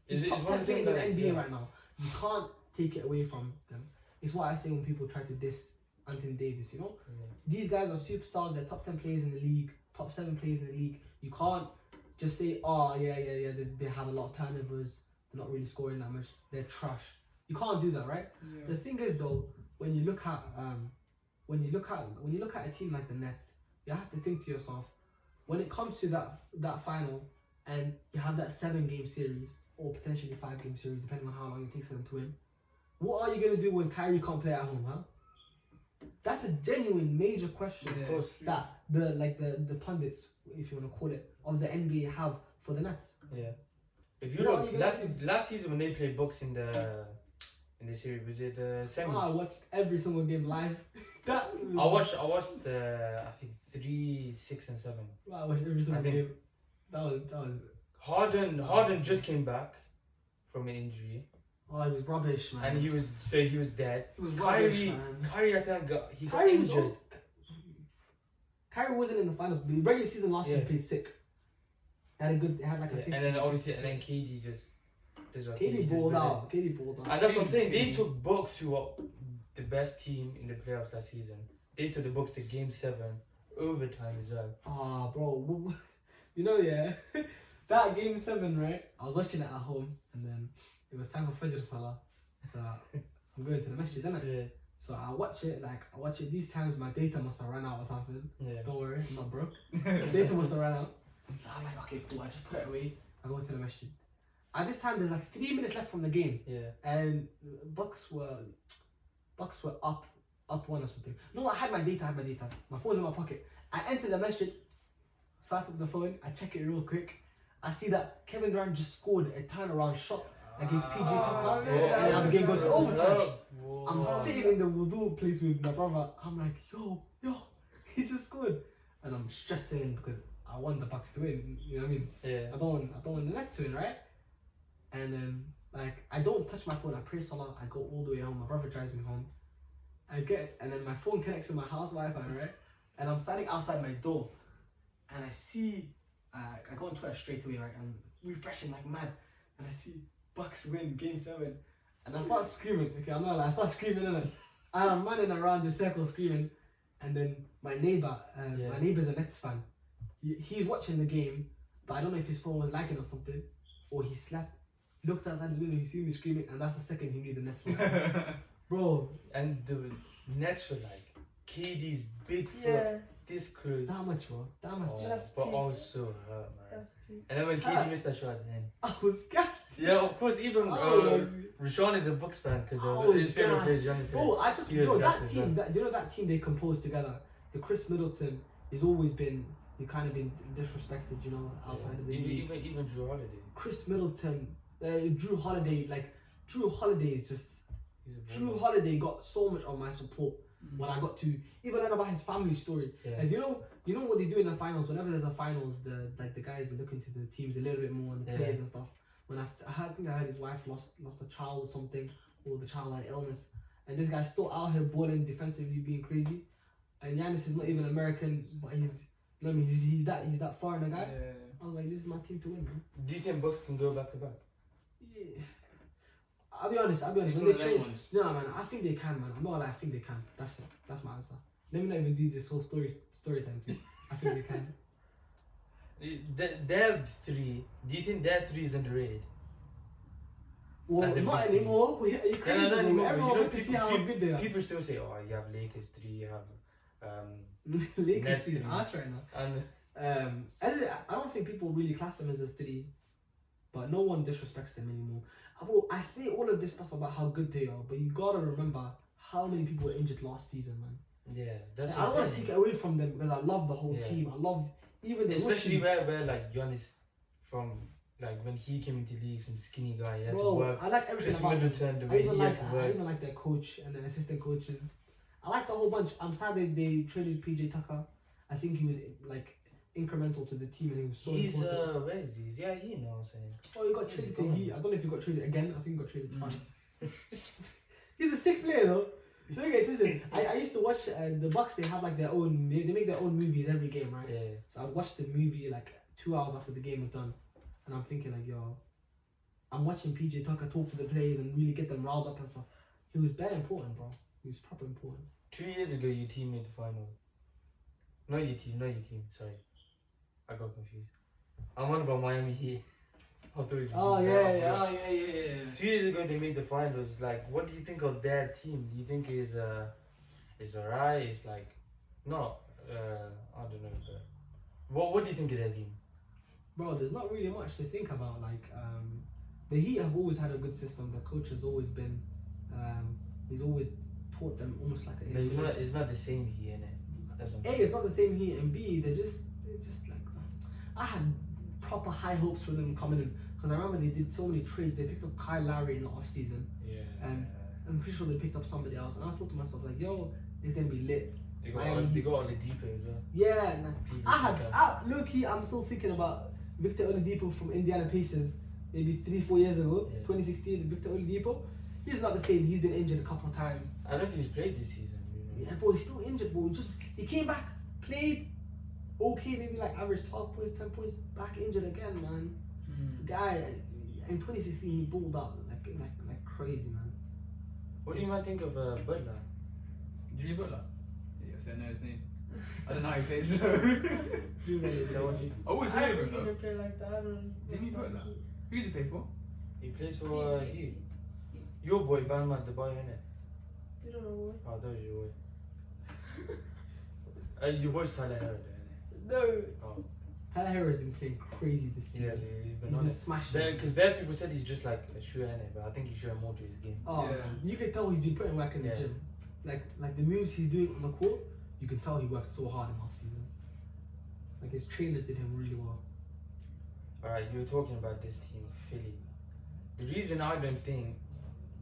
he's it top one 10 of the players things in the that- NBA yeah. right now. You can't take it away from them. It's what I say when people try to diss Anthony Davis, you know? Yeah. These guys are superstars. They're top 10 players in the league, top 7 players in the league. You can't just say, oh, yeah, they have a lot of turnovers. They're not really scoring that much. They're trash. You can't do that, right? Yeah. The thing is, though, when you look at a team like the Nets, you have to think to yourself, when it comes to that final, and you have that 7-game series or potentially 5-game series, depending on how long it takes for them to win. What are you gonna do when Kyrie can't play at home, huh? That's a genuine major question Yeah. that the pundits, if you want to call it, of the NBA have for the Nets. Yeah. If you What are look, you gonna last season when they played Bucks in the series, was it the semis? I watched every single game live. I watched the I think 3, 6, and 7. I watched every single I think- game. That was. Harden just came back from an injury, Oh, he was rubbish, man. and he was dead. He was rubbish, Kyrie, man. Kyrie, I think he got Kyrie was injured. Kyrie wasn't in the finals. The regular season last year, Yeah. he played sick. He had like a Yeah, 50, and then obviously, 50. and then KD just. KD balled out. KD balled out. And that's what I'm saying. They took Bucks, who are the best team in the playoffs last season. They took the Bucks to Game 7, overtime as well. Ah, bro. You know, yeah. That game 7, right? I was watching it at home, and then it was time for Fajr Salah. So I'm going to the masjid, innit? Yeah, So I watch it. These times my data must have run out or something. yeah. Don't worry, I'm not broke. The data must have run out. So I'm like, okay, cool. I just put it away. I go to the masjid. At this time, there's like 3 minutes left from the game, Yeah. and Bucks were up 1 or something. No, I had my data. My phone's in my pocket. I enter the masjid, swipe up the phone. I check it real quick. I see that Kevin Durant just scored a turnaround shot against PJ Tucker, and now the game goes to overtime. I'm sitting in the wudu place with my brother. I'm like, yo, he just scored, and I'm stressing because I want the Bucks to win. You know what I mean? Yeah. I don't want the Nets to win, right? And then I don't touch my phone. I pray Salah. I go all the way home. My brother drives me home. And then my phone connects to my house Wi-Fi, right? And I'm standing outside my door, and I see. I go on Twitter straight away, right? I'm refreshing like mad, and I see Bucks win Game 7. and I start screaming. Okay, I'm not like I start screaming and I'm running around the circle screaming, and then my neighbor's a Nets fan. He's watching the game, but I don't know if his phone was lagging or something, or he slept. He looked outside his window, he seen me screaming, and that's the second he knew the Nets was. Bro. And the Nets were like KD's big foot. Yeah. This close. That much, bro. That much. Oh, That's but I peak. was so hurt, man. That's peak. And then when KD missed that shot at the end. I was gassed. Yeah, of course, even Rashawn is a Bucks fan because his favorite player is Giannis. Bro, I just He was bro, gassed that as team, you know that team they composed together. The Chris Middleton has always been, he kind of been disrespected, you know, outside of the league. Even Drew Holiday. Chris Middleton, Drew Holiday, Drew Holiday is just. He's a Drew baller. Holiday got so much of my support when I got to even learn about his family story. Yeah. And you know what they do in the finals. Whenever there's a finals, the guys they look into the teams a little bit more and the players and stuff. When I think I heard his wife lost a child or something, or the child had illness, and this guy's still out here balling defensively, being crazy. And Giannis is not even American, but he's you know what I mean. He's that foreigner guy. Yeah. I was like, this is my team to win, man. Do you think Bucks can go back to back? Yeah. I'll be honest. It's When one they of them trade, ones. no man, I think they can, man. I'm not gonna lie, I think they can. That's it. That's my answer. Let me not even do this whole story time thing. I think they can. Their three. Do you think their three is underrated? Well, As a not big team. anymore. Are you crazy? No, bro? anymore. Everyone You know, wants to see how good they are. People still say, "Oh, you have Lakers three, you have Lakers Nets is three. ass right now. and I don't think people really class them as a three, but no one disrespects them anymore. Bro, I say all of this stuff about how good they are, but you gotta remember how many people were injured last season, man. yeah, that's I don't what want I'm to take saying. it away from them because I love the whole Yeah. team. I love even the Especially rookies. where like Giannis from like when he came into the league, some skinny guy, he had to Bro, work. I like everything Chris about them. Middleton, the I way even he like had to I work. even like their coach and their assistant coaches. I like the whole bunch. I'm sad they traded PJ Tucker. I think he was like incremental to the team and he was so He's important. where is he? Yeah, he knows. Oh, he got he's traded to gone. Heat. I don't know if he got traded again. I think he got traded twice. He's a sick player though. Look at this. I used to watch the Bucks. They have like their own. They make their own movies every game, right? Yeah. So I watched the movie like 2 hours after the game was done, and I'm thinking like, yo, I'm watching PJ Tucker talk to the players and really get them riled up and stuff. He was very important, bro. He was proper important. 2 years ago, your team made the final. Not your team. Sorry, I got confused. I'm on about Miami Heat. I thought it was Oh Denver. yeah. 2 years ago, they made the finals. Like, what do you think of their team? Do you think is alright? It's like, not. I don't know. But what do you think of their team? Bro, there's not really much to think about. Like, the Heat have always had a good system. The coach has always been, he's always taught them almost like a. But it's not the same Heat, innit? That's what I'm A, it's not the same Heat, and B, they're just like. I had proper high hopes for them coming in because I remember they did so many trades. They picked up Kyle Lowry in the off season. Yeah. I'm pretty sure they picked up somebody else, and I thought to myself like, yo, it's gonna be lit. They got Miami Heat. Oladipo as well. Yeah, nah. PJ Low key, I'm still thinking about Victor Oladipo from Indiana Pacers, maybe 3-4 years ago, Yeah. 2016. Victor Oladipo, he's not the same. He's been injured a couple of times. I don't think he's played this season. You know? Yeah, bro, he's still injured, bro. He came back, played okay, maybe like average 12 points, 10 points, back injured again, man. The guy in 2016 he balled out like crazy, man. What do you might think of Butler? Jimmy Butler? Yes, I know his name. I don't know how he plays. I always I heard haven't of seen him him play like that. I don't. Jimmy Butler? Who did he play for? He plays for Heat. Your boy, Bam Adebayo, innit? You don't know what. Oh, that was your boy. Your boy's Tyler Herro, innit? No. Oh. Tyler Herro has been playing crazy this season. Yeah, he's been He's on been it. smashing. Because bad people said he's just like a shooter, innit? But I think he's showing more to his game. Oh, Yeah. man. You can tell he's been putting work in the Yeah. gym. Like the moves he's doing on the court, you can tell he worked so hard in off season. Like his trainer did him really well. Alright, you were talking about this team, Philly. The reason I don't think,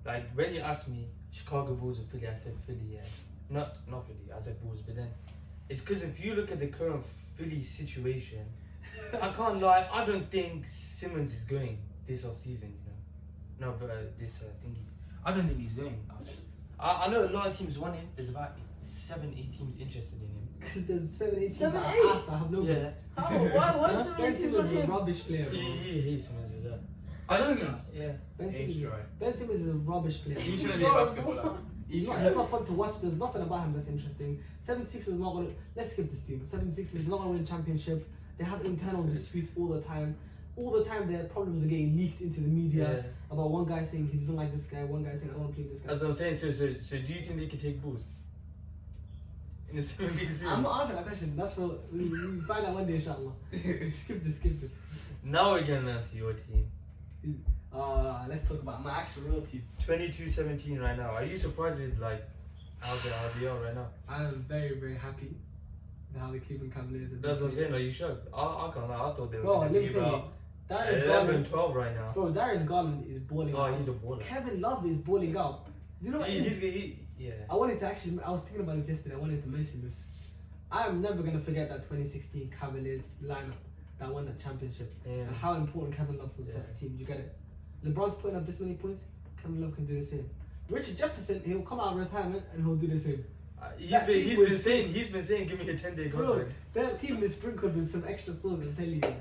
like when you asked me Chicago Bulls or Philly, I said Philly, yeah. Not Philly, I said Bulls, but then it's because if you look at the current Philly situation, I can't lie, I don't think Simmons is going this off season, you know. No, but this thingy. I don't think he's going. I know a lot of teams want him. There's about 7-8 teams interested in him. Because there's 7-8 teams that 7-8? are ass that have no Yeah. How? Why? Why Huh? so Ben many teams Simmons on is a him? rubbish player, bro. He hates Simmons as well. I don't Simmons. Yeah. Ben Simmons is a rubbish player. He shouldn't be a basketballer. He's not fun to watch. There's nothing about him that's interesting. 76ers is not going to. Let's skip this team. 76ers is not going to win a championship. They have internal disputes all the time. All the time, their problems are getting leaked into the media about one guy saying he doesn't like this guy, one guy saying I don't want to play with this guy. That's what I'm saying. So do you think they could take bulls? In a 7 big series? I'm not answering that question. That's for we find out one day, inshallah. Skip this. Now we're getting on to your team. Let's talk about my actual real team. 22-17 right now. Are you surprised with like how they are right now? I am very, very happy with how the Cleveland Cavaliers have been That's what I'm playing. saying. Are you shocked? I can't lie. I thought they were Bro, going let to me be tell you, about Darius 11, Garland. 12 right now. Bro, Darius Garland is balling Oh, out. he's a baller. Kevin Love is balling out. You know what? Yeah. I wanted to actually. I was thinking about this yesterday. I wanted to mention this. I am never gonna forget that 2016 Cavaliers lineup that won that championship and how important Kevin Love was to that team. You get it? LeBron's putting up this many points. Kevin Love can do the same. Richard Jefferson, he'll come out of retirement and he'll do the same. He's been saying, give me a 10-day Bro, contract. that team is sprinkled with some extra sauce. I'm telling you, bro.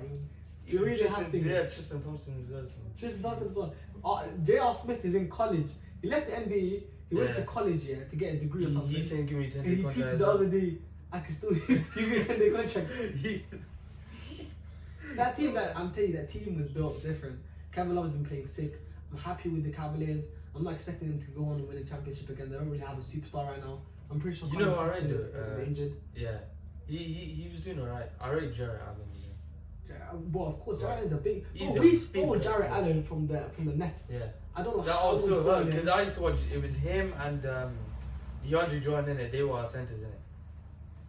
You really have to. Yeah, Tristan Thompson as well. Tristan Thompson's on. J.R. Smith is in college. He left the NBA. He went to college to get a degree or something. He's saying, give me a 10-day And he contract. tweeted the other day, I can still give you a 10-day contract. That team, I'm telling you, that team was built different. Kevin Love's been playing sick. I'm happy with the Cavaliers. I'm not expecting them to go on and win a championship again. They don't really have a superstar right now. I'm pretty sure You know Colin what I Sexton rate is injured. Yeah. He was doing alright. I rate Jarrett Allen. Well, of course, Jarrett is a big. He's Oh, a we big stole guy. Jarrett Allen from the Nets. Yeah. I don't know That how we also stole hurt him. because I used to watch. It was him and DeAndre Jordan in it. They were our centers in it,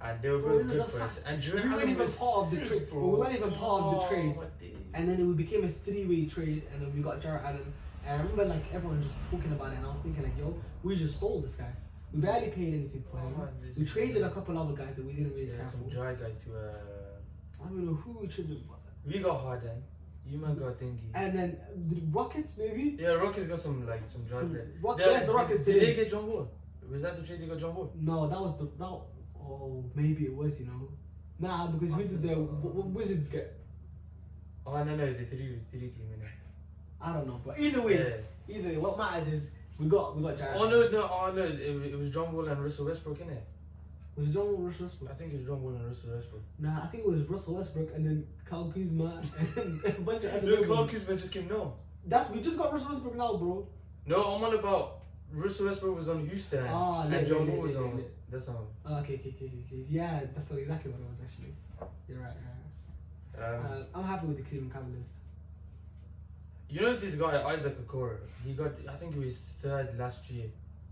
and they were Bro, both it was good a for us. fast- And we Jarrett weren't Allen even was part of the sick, trade. bro. We weren't even part of the trade. what the- And then it became a three-way trade, and then we got Jarrett Allen. And I remember like everyone just talking about it, and I was thinking like, yo, we just stole this guy. We barely paid anything for him. We traded a couple other guys that we didn't really care some for. dry guys to. I don't know who we traded. We got Harden. You man got thingy. And then the Rockets maybe. Yeah, Rockets got some dry players. Where's the Rockets Did today? they get John Wall? Was that the trade they got John Wall? No, that was the no. Oh, maybe it was. Nah, because who did the Wizards get? Oh no, it's a three team in it. I don't know, but either way, what matters is we got Jarrett. Oh no, it was John Wall and Russell Westbrook in it. Was it John Wall or Russell Westbrook? I think it was John Wall and Russell Westbrook. Nah, I think it was Russell Westbrook and then Kyle Kuzma and a bunch of other. No, people. Kyle Kuzma just came now. We just got Russell Westbrook now, bro. No, I'm on about Russell Westbrook was on Houston and John Wall was on. That's on. Okay. Yeah, that's exactly what it was actually. You're right. I'm happy with the Cleveland Cavaliers. You know this guy Isaac Okoro? He got, I think he was third last year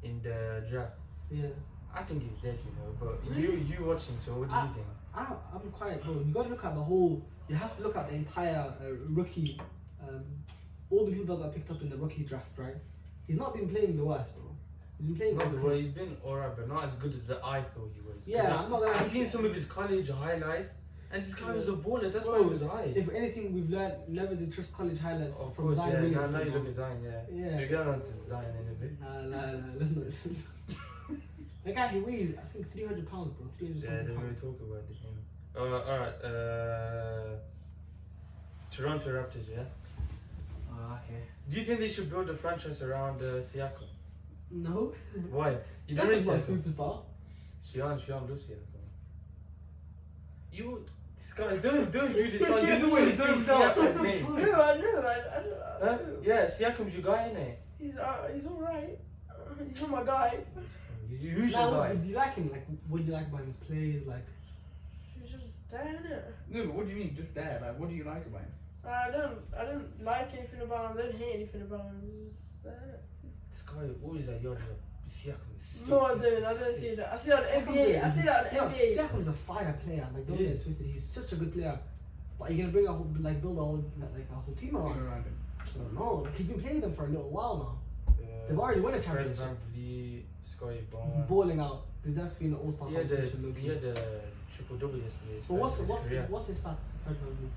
in the draft. Yeah. I think he's dead, but you watch him, so what do you think? I'm quite, bro. You got to look at the whole. You have to look at the entire rookie, all the people that got picked up in the rookie draft, right? He's not been playing the worst, bro. He's been playing. No, bro, he's been alright, but not as good as I thought he was. Yeah, I'm not gonna. I've seen some of his college highlights, and this guy was a baller. That's Bro, why he was high. If anything, we've learned never to trust college highlights Of from course, Zion yeah. Williamson. Now you bro. look at Zion, yeah. Yeah. We're going on to Zion in a bit. Nah, let's not. That guy, he weighs, I think, 300 pounds, bro. 300 Yeah, something then we pounds. talk about the game. Alright, Toronto Raptors, yeah? Okay. Do you think they should build a franchise around Siakam? No. Why? You don't Siakam's really not a superstar. Shayaan loves Siakam. This guy, don't do this guy. You know what he's doing Siakam's name. No, I know. Huh? Yeah, Siakam's your guy, innit? He's alright. He's not my guy. Who's Nah, your guy? do you like him? Like, what do you like about his plays? Like, He's just there, innit? No, but what do you mean just there? Like, what do you like about him? I don't like anything about him. I don't hate anything about him. He's just there. This guy always like, yo, Siakam is sick. No, I don't see that. I see that on the NBA. I see that on the NBA. Siakam's a fire player. Like, don't He get is. it twisted. He's such a good player. But are you gonna bring a whole, build a whole, team around him? Around him. I don't know. Like, he's been playing them for a little while now. Yeah. They've already won a Fred championship. VanVleet, Scottie Barnes. Balling out. Deserves to be in the All-Star He had conversation. the triple double yesterday. So what's his stats? Fred VanVleet?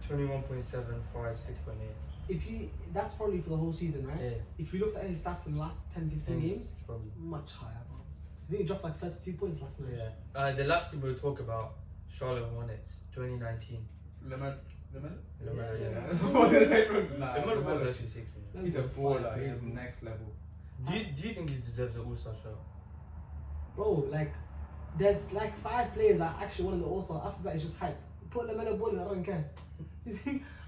21.7, 5, 6.8. That's probably for the whole season, right? Yeah. If you looked at his stats in the last 10, 15 games, It's probably. much higher, bro. I think he dropped like 32 points last night. Yeah. The last team we'll talk about, Charlotte Hornets, 2019. Lamelo, yeah. Nah, Lamelo was Lamelo. actually sick. You know. He's a Lamelo baller. fire, He's bro. next level. Do you think he deserves an All-Star shot? Bro, like, there's like 5 players that actually won in the All-Star. After that, it's just hype. Put LaMelo Ball in, I don't care.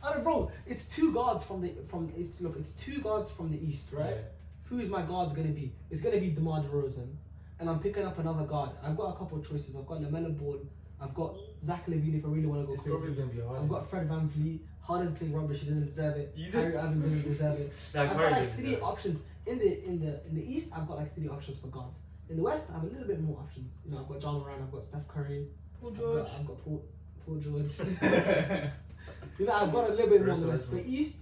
I don't, bro. It's 2 guards from the it's 2 guards from the East, right? Yeah. Who is my guards gonna be? It's gonna be DeMar DeRozan, and I'm picking up another guard. I've got a couple of choices. I've got LaMelo Ball. I've got Zach LaVine if I really want to go It's probably crazy. gonna be hard. I've got Fred VanVleet. Harden playing rubbish. He doesn't deserve it. You Kyrie Irving doesn't deserve it. Nah, I've Kyrie got like didn't 3 deserve it. options in the East. I've got like 3 options for guards. In the West, I have a little bit more options. You know, I've got John Moran. I've got Steph Curry. Paul George. I've got Paul George. You know, I've got a little bit more on the West. But East,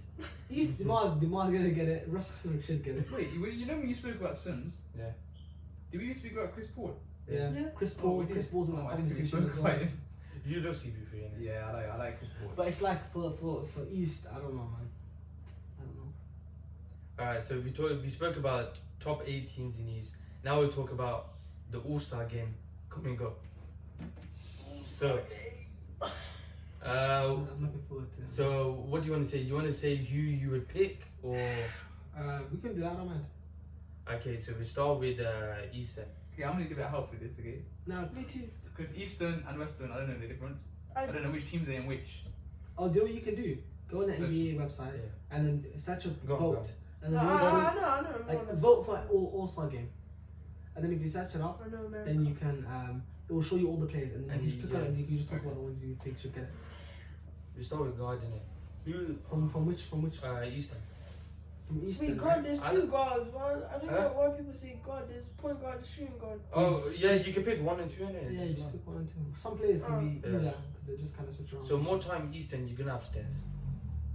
Demar's gonna get it. Russell Westbrook should get it. Wait, you know when you spoke about Suns? Yeah. Did we even speak about Chris Paul? Yeah. Yeah. Chris Oh, Paul. we did. Chris Paul's in that I didn't think we conversation spoke as well. about him. You love CP3, innit? Yeah, I like Chris Paul. But it's like for East, I don't know, man. I don't know. Alright, so we spoke about top 8 teams in East. Now we'll talk about the All-Star game coming up. So, I'm looking forward to it. so what do you want to say? You want to say who you would pick, or We can do that, I don't mind. okay? So we start with Eastern. Okay, I'm gonna give it a help for this, okay? Now, Me too. Because Eastern and Western, I don't know the difference. I I don't know which teams are in which. oh, do you know what you can do? Go on the Search. NBA website Yeah. and then search a Go on, vote, go on. and No, then I know. like vote for All-Star game, and then if you search it up, I know America. then you can it will show you all the players, and then And you just you- pick out yeah. and you can just talk about the ones you think should get it. We start with guard, innit? Who? From which Eastern. from Eastern. Wait, right? God, there's I 2 don't- guards. Why? I don't Huh? know why people say God. There's point guard, there's shooting guard. Oh yeah, you can pick 1 and 2, innit? Yeah, you just pick 1 and 2. Some players can be Yeah. either because they just kind of switch around. So more time Eastern, you're gonna have Steph.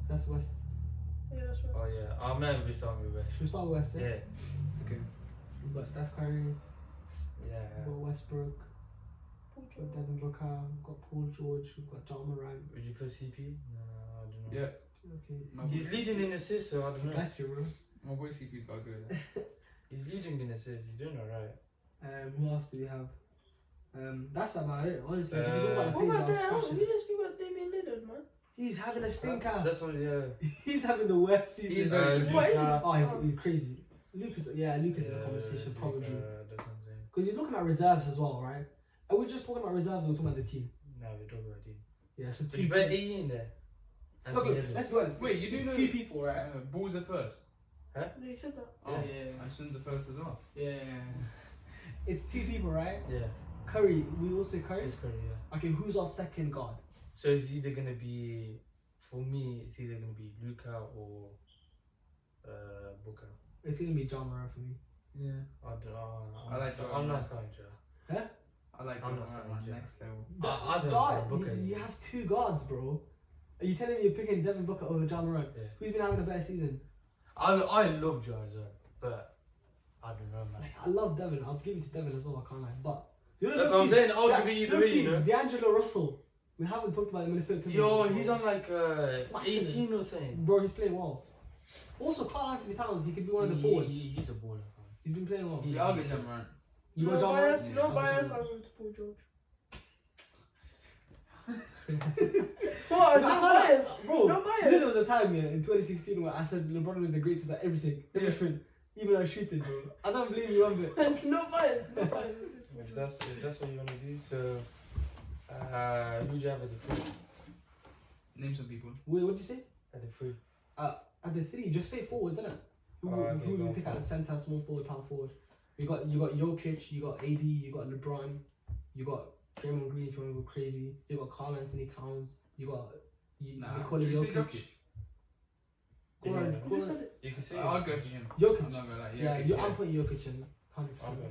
That's West. Yeah, that's what. Oh yeah, Amaan we start with West. Should we start with West? Yeah, Okay. We've got Steph Curry, yeah. we've got Westbrook, Paul we've got George. Devin Booker, we've got Paul George, we've got John Moran. Would you put CP? No, I don't know. Yeah. Okay. My He's leading in assists, so I don't know. Got you, bro. My boy CP's got good. He's leading in assists. He's doing alright. Who else do we have? That's about it, honestly. If you talk about the What about players that? that are We didn't speak about Damian Lillard, man. he's having a stinker. That's what. Yeah. He's having the worst season. He's very good. What is Luka. Oh, he's crazy. Lucas is in the conversation, probably. That's what I'm saying. Because you're looking at reserves as well, right? Are we just talking about reserves or we're talking about the team? No, we're talking about team. Yeah, so But two you put people. AE in there. And Okay, Lillard. let's be honest. Wait, you It's do know 2 people, right? Bulls are first. No, you said that. Oh, Yeah. and Suns are first as well. Yeah. It's 2 people, right? Yeah, Curry, we all say Curry? it's Curry. Yeah. Okay, who's our second guard? So it's either gonna be, for me, it's either gonna be Luka or Booker. It's gonna be John Moran for me. Yeah. I don't know. I like that I'm one. not starting to. I like I'm John not Moran, saying next level. I don't Guard, think Booker. you have 2 guards, bro. Are you telling me you're picking Devin Booker over John Moran? Yeah. Who's been having a better season? I love Jarza, but I don't know, man. Like, I love Devin. I'll give it to Devin as well. I can't lie. But you know, That's what I'm low-key, saying. I'll give it either way, you know. D'Angelo Russell. We haven't talked about the Minnesota Timberwolves. Yo, bro. he's on like Smashing 18 or something. Bro, he's playing well. Also, Carl Anthony Towns. He could be one of the forwards. He's a baller. He's been playing well. Yeah, I'll get John Moran. You no got John bias, Moran? no Yeah. bias. I'll go to Paul George. Bro, What? No bias. Bro, No you know bias. there was a time in 2016 where I said LeBron was the greatest at everything, even at shooting, bro. I don't believe you one bit. There's no bias. No bias. If that's what you want to do, so who do you have at the 3? Name some people. Wait, what did you say? At the 3. At the 3, just say forwards, innit? Who Oh, okay, who go we pick at the centre, small forward, power forward? You got Jokic, you got AD, you got LeBron, you got Draymond Green if you want to go crazy. You got Carl Anthony Towns, you got Nikola did you say Jokic. Go on, Yeah. go You just on. said it. You can say I'll go for him. Jokic. I'm not gonna lie. Yeah, Yeah, I'm putting Jokic in 100%. I'm going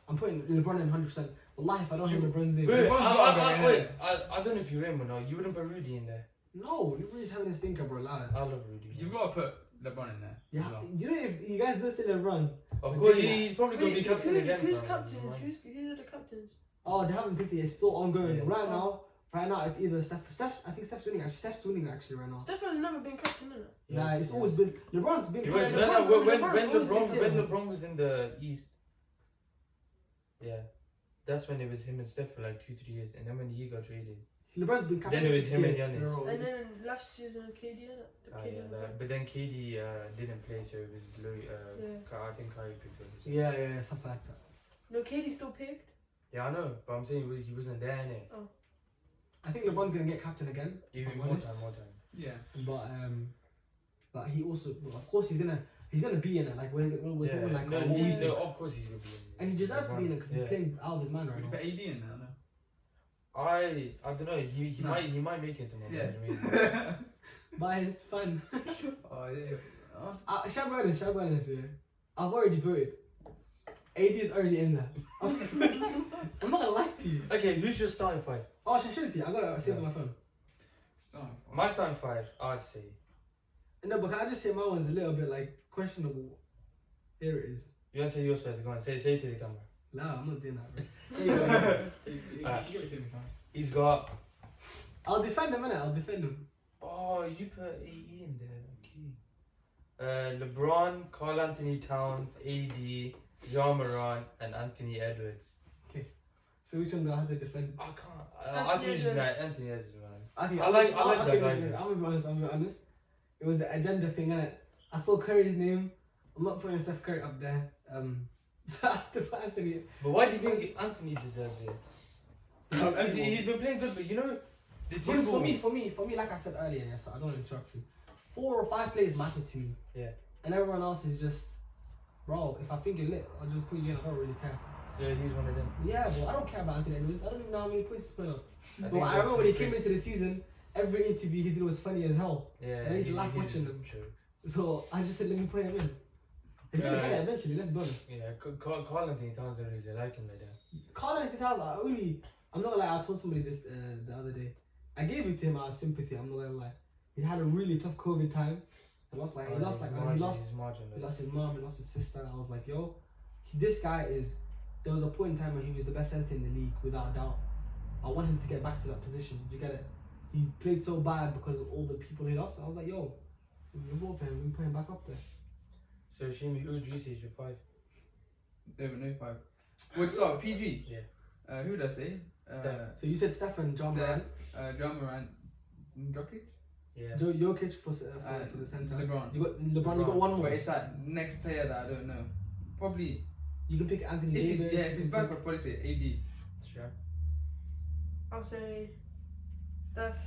I'm putting LeBron in 100%. Wallahi, if I don't hear LeBron's in. Wait, LeBron's gotta go in, wait, I don't know if you remember now. You wouldn't put Rudy in there. No, LeBron's having a stinker, bro. Lie. I love Rudy. You've got to put LeBron in there. Yeah, as well. you know if you guys don't say LeBron. Of I'm course, doing he's probably going to be captain again. Who's fam. captains? Who's the captains? Oh, they haven't picked it. It's still ongoing. Yeah. Right now, it's either Steph. I think Steph's winning. Actually, Steph's winning actually right now. Steph has never been captain, innit? Nah, it's always been LeBron's been. It was, captain. no, LeBron- when LeBron always six when years. LeBron was in the East, yeah, that's when it was him and Steph for like 2-3 years, and then when he got traded, LeBron's been captain. Then it was 6 him and years in a Giannis. row. And then last season KD, innit? The Ah, KD yeah, one. but then KD didn't play, so it was I think Kyrie picked him. Yeah, something like that. No, KD still picked. Yeah, I know, but I'm saying he wasn't there, innit? I think LeBron's gonna get captain again. if Even I'm more honest. time. Yeah. But he also, well, of course, he's gonna be in it. Like we're talking like no, what we think. of course he's gonna be in it. And he deserves to be in it because he's playing out of his mind right Would you now. put AD in there? No. I don't know. He No. might make it to my Yeah. But it's fun. Oh yeah. Oh. Shout out this, yeah. I've already voted. AD is already in there. I'm not gonna lie to you. Okay, who's your starting five? Oh, should I show it to you? I got it saved on my phone. My starting five, I'd say. No, but can I just say my one's a little bit like questionable? Here it is. You want to say yours first? Go on, say it to the camera. No, I'm not doing that, bro. Here you go. Give it to me, fam. He's got. I'll defend him, innit? I'll defend him. Oh, you put AE in there. Okay. LeBron, Carl Anthony Towns, AD, John Moran, and Anthony Edwards. So which one do I have to defend? I can't. I think you should like Anthony Edwards, man. Okay, I like that guy. wait, I'm gonna be honest. It was the agenda thing, innit? I saw Curry's name. I'm not putting Steph Curry up there. So I have to put Anthony. But why do you think Anthony deserves it? Because he's been playing good, but you know, the Because team for me, like I said earlier, yeah, so I don't want to interrupt you. 4 or 5 players matter to me. Yeah. And everyone else is just, bro, if I think you're lit, I'll just put you in. I don't really care. So he's one of them. Yeah, but I don't care about Anthony Edwards. I don't even know how many points he's put up. I But think I he's remember when he up came to into the season, every interview he did was funny as hell. Yeah. And I used to laugh watching them. Jokes. So I just said, let me put him in. He's gonna get it eventually, let's be honest. Yeah, Carl Anthony Towns don't really like him like that. Carl Anthony Towns, I'm not gonna lie, I told somebody this the other day. I gave it to him out of sympathy, I'm not gonna lie. He had a really tough COVID time. He lost his mom, he lost his sister. I was like, yo, this guy is. There was a point in time when he was the best center in the league, without a doubt. I want him to get back to that position. Do you get it? He played so bad because of all the people he lost. I was like, yo, we vote for him. We put him back up there. So Shimi, who would you say is your five? There were no 5. What's up? PG. Yeah. Who did I say? Steph. So you said Stefan, John Moran, John Moran, Jokic. Yeah. Jokic for the center. LeBron. You got LeBron. You got one more. But it's that next player that I don't know. Probably. You can pick Anthony Davis. If he's back, I'd probably say AD. Sure. I'll say Steph,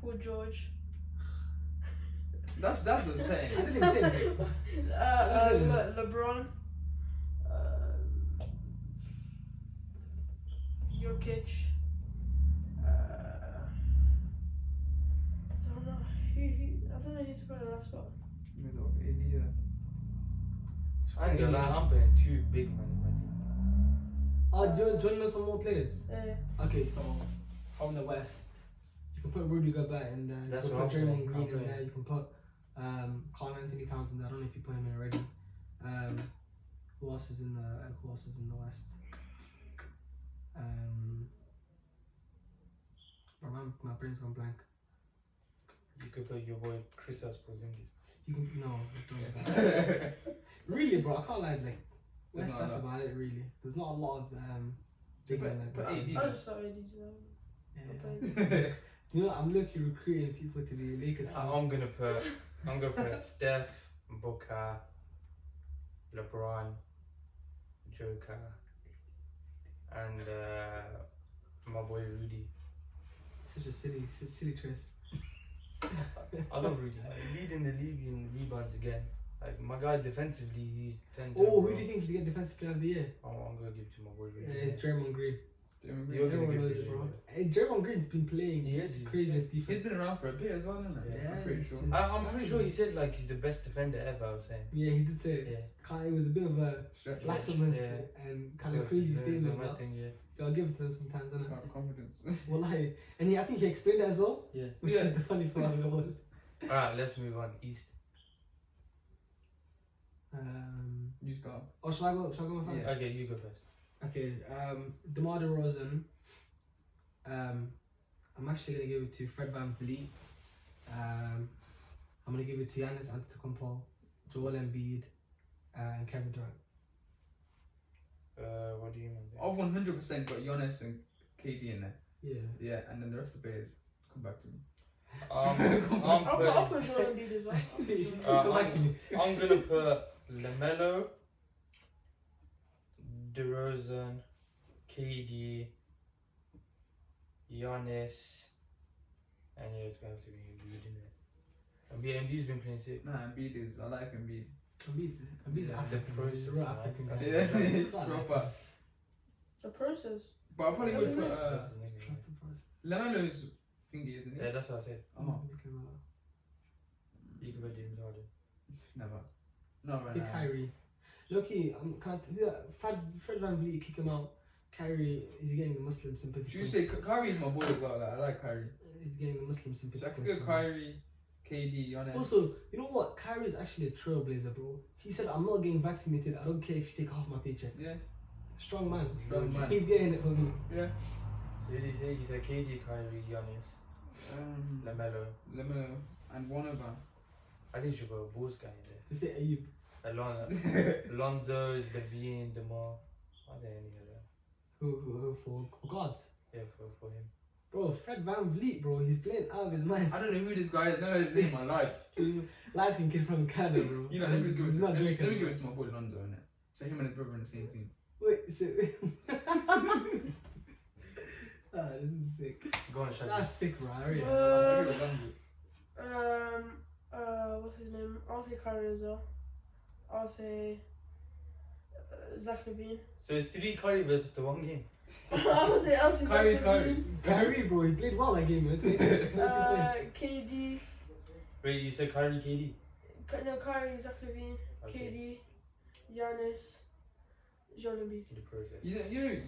Paul George, That's what I'm saying. I didn't even say anything. LeBron, Jokic. I don't know. I don't know who to put in the last spot. Middle of AD. Yeah. I ain't gonna lie, I'm putting 2 big men in my team. Do you want to know some more players? Uh, Okay, so from the West, you can put Rudy Gobert in there. That's You can what put I'm Draymond saying. Green I'm in there. You can put Carl Anthony Towns in there. I don't know if you put him in already. Who else is in the West? My brain's gone blank. You could put your boy Kristaps Porzingis. You can don't. Really, bro, I can't lie. Like West, that's about it. Really, there's not a lot of big men like But that. AD. I just saw AD. Yeah. You know, I'm looking recruiting people to be Lakers fans. I'm gonna put Steph, Booker, LeBron, Joker, and my boy Rudy. Such a silly choice. I love Rudy. Leading the league in rebounds again. Like my guy defensively, he's 10. Oh, who do you think should get Defensive Player of the Year? I'm gonna give it to my boy Rudy. Yeah, it's Draymond Green. You're gonna Everyone give knows it it, to bro. Rudy. Hey, Draymond Green's been playing He is, crazy he's- defense. He's been around for a bit as well, isn't he? Yeah, I'm pretty sure. I'm pretty sure he said like he's the best defender ever. I was saying. Yeah, he did say it. Yeah. It was a bit of a Stretch. blasphemous Yeah. and kind of crazy statement. But Thing, yeah. I'll give it to him sometimes, innit? Confidence. Well, I think he explained it as well, Yeah. which is the funny part of it all. Alright, let's move on. East. You start. Or shall I go my five? Yeah. Okay, you go first. Okay, DeMar DeRozan. I'm actually gonna give it to Fred VanVleet. I'm gonna give it to Giannis Antetokounmpo, Joel Embiid, and Kevin Durant. What do you mean? I've 100% got Giannis and KD in there. Yeah. Yeah, and then the rest of the players come back to me. I'll put Joel Embiid as well. Come back to me. I'm gonna put LaMelo, DeRozan, KD, Giannis, and yeah, it's gonna have to be Embiid, isn't it? Embiid's been playing sick. Nah, Embiid is. I like Embiid. Embiid's Yeah, African. the process, He's a real man. African guy. That's Yeah, That's what I like. proper. The process. But I probably would That's put That's the nigga, Trust the process. Lamelo's thingy, isn't he? yeah, that's what I said. Oh, You can bet James Harden. never. Not right Pick now. Kyrie. Loki, Fred VanVleet, kick him out. Kyrie, he's getting the Muslim sympathy. Should you say Kyrie's my boy as well? Like, I like Kyrie. He's getting the Muslim sympathy. So I could points go from him. Kyrie, KD, Giannis. Also, you know what? Kyrie's actually a trailblazer, bro. He said, "I'm not getting vaccinated. I don't care if you take half my paycheck." Yeah. Strong man. Strong man. He's getting it for me. Yeah. So did he say? He said KD, Kyrie, Giannis, LaMelo. Lemelo and one other. I think you should go a Bulls guy in there. Just say Ayub. Alonzo, Levine, DeMar. Are there any of that? Who for gods? Yeah, for him. Bro, Fred VanVleet, bro, he's playing out of his mind. I don't know who this guy is. Never heard his name in my life. He's light skin kid from Canada, bro. You know, let me he's give it. not Let me Jamaican. give it to my boy Lonzo, innit? So him and his brother in the same team. Wait, so this is sick. Go on, Shaq. That's sick, bro. I really I'll give it Lonzo. What's his name? I'll say Kyrie as well. I'll say Zach Levine. So it's 3 Curry versus after one game. I'll say Kyrie's Zach Kyrie. Levine. Kyrie, bro, he played well that game, man. 22 points. KD. Wait, you said Kyrie, KD? No, Kyrie, Zach Levine, Okay. KD, Giannis, Joel Embiid. The process. You know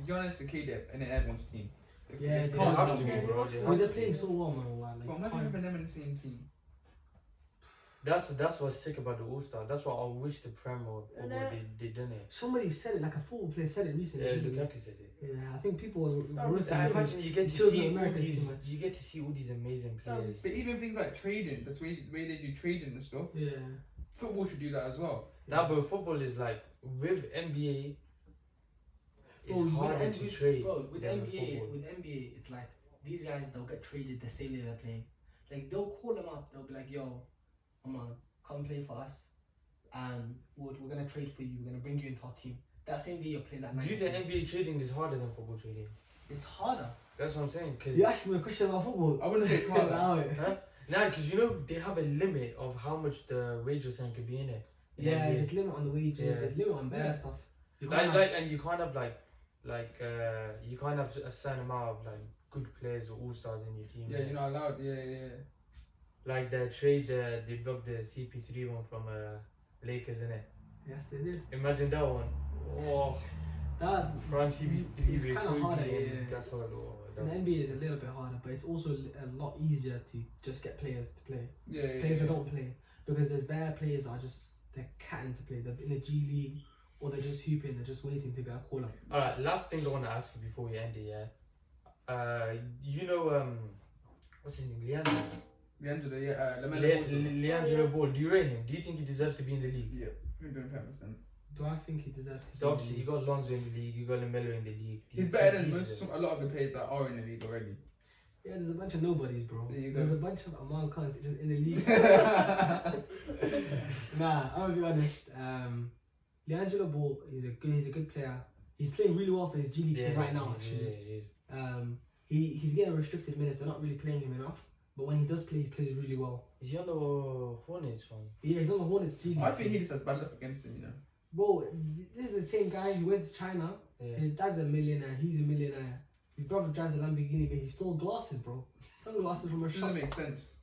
Giannis and KD in everyone's team. Yeah, They they Can't Yeah, have to be, yeah. bro. Bro, they're playing so well, man. Like, But imagine can't- having them in the same team. That's what's sick about the All-Star. That's what I wish the Prem or And what then- they done it. Somebody said it, like a football player said it recently. Yeah, didn't he? Lukaku said it. Yeah, I think people were That was- roasting I him. imagine you get to Chose see all Americans these. too much. You get to see all these amazing That was- players. But even things like trading, the way they do trading and stuff, Yeah. football should do that as well. Now, but football is like with NBA. It's Bro, harder to trade. Bro, with than NBA, football. it's like these guys, they'll get traded the same day they're playing. Like they'll call them up, they'll be like, "Yo, Amaan, come play for us, and we're gonna trade for you. We're gonna bring you into our team." That same day you're playing that night. Do you think NBA trading is harder than football trading? It's harder. That's what I'm saying. Cause You asked me a question about football. I wouldn't say it's harder. Allow it. Nah, because you know they have a limit of how much the wages can be in it. in Yeah, NBA. there's limit on the wages. Yeah. There's limit on bare Yeah. stuff. You can't have- And you can't have you can't have a certain amount of like good players or all stars in your team. Yeah, you're not allowed. Yeah. Like the trade, they blocked the CP3 one from Lakers, innit? Yes, they did. Imagine that one. Oh, That prime CP3 it's with kind of Kobe harder. and Yeah. that's all. Oh, In that the NBA is a little bit harder, but it's also a lot easier to just get players to play. Yeah. Players that don't play, because there's bare players that are just they're catting to play. They're in the G League or they're just hooping. They're just waiting to get a call up. Alright, last thing I want to ask you before we end it, yeah. You know what's his name? Leandro, yeah. Leandro Ball. Do you rate him? Do you think he deserves to be in the league? Yeah, 110%. Do I think he deserves to? So obviously you got Lonzo in the league, you got LaMelo in the league. Do you He's better think than he deserves- a lot of the players that are in the league already. Yeah, there's a bunch of nobodies, bro. There you go. There's a bunch of Amaan cunts just in the league. Nah, I'm gonna be honest. Leandro Ball, he's a good player. He's playing really well for his G League team right now. Actually, he's getting restricted minutes. They're not really playing him enough. But when he does play, he plays really well. Is he on the Hornets one? Yeah, he's on the Hornets G League. I think he just has bad luck against him, you know. Bro, this is the same guy. He went to China. Yeah. His dad's a millionaire. He's a millionaire. His brother drives a Lamborghini, but he stole glasses, bro. Sunglasses from a It shop. doesn't make sense.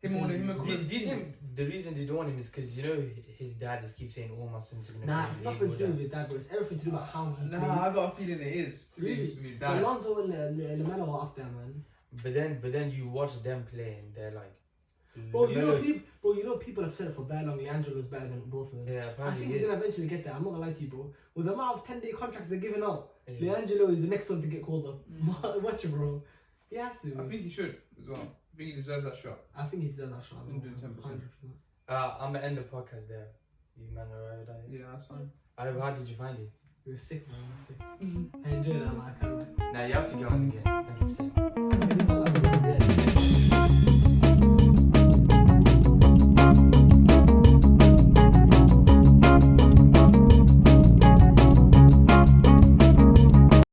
Him and Do you think the reason they don't want him is because you know his dad just keeps saying all my sons are gonna Nah, play it's in the nothing league, to do all with his dad, bro. It's everything to do about how he Nah, plays. I got a feeling it is. To be Really? honest with his But dad. Alonso and LaMelo are up there, man. that. But then you watch them play and they're like, Bro, you know, LaMelo's- people have said it for very long. Leandro's better than both of them. Yeah, I apparently think he he's is. gonna eventually get there. I'm not gonna lie to you, bro. With the amount of 10-day contracts they're giving out, Yeah. Leandro is the next one to get called up. Watch it, bro. He has to. I think he should as well. I think he deserves that shot. I think he deserves that shot. 110%. 100%. I'm gonna end the podcast there. You man alright with that? Yeah, that's fine. How did you find it? It was sick, man. It was sick. I enjoyed that, man. I can't lie. Nah, you have to get on again, 100%.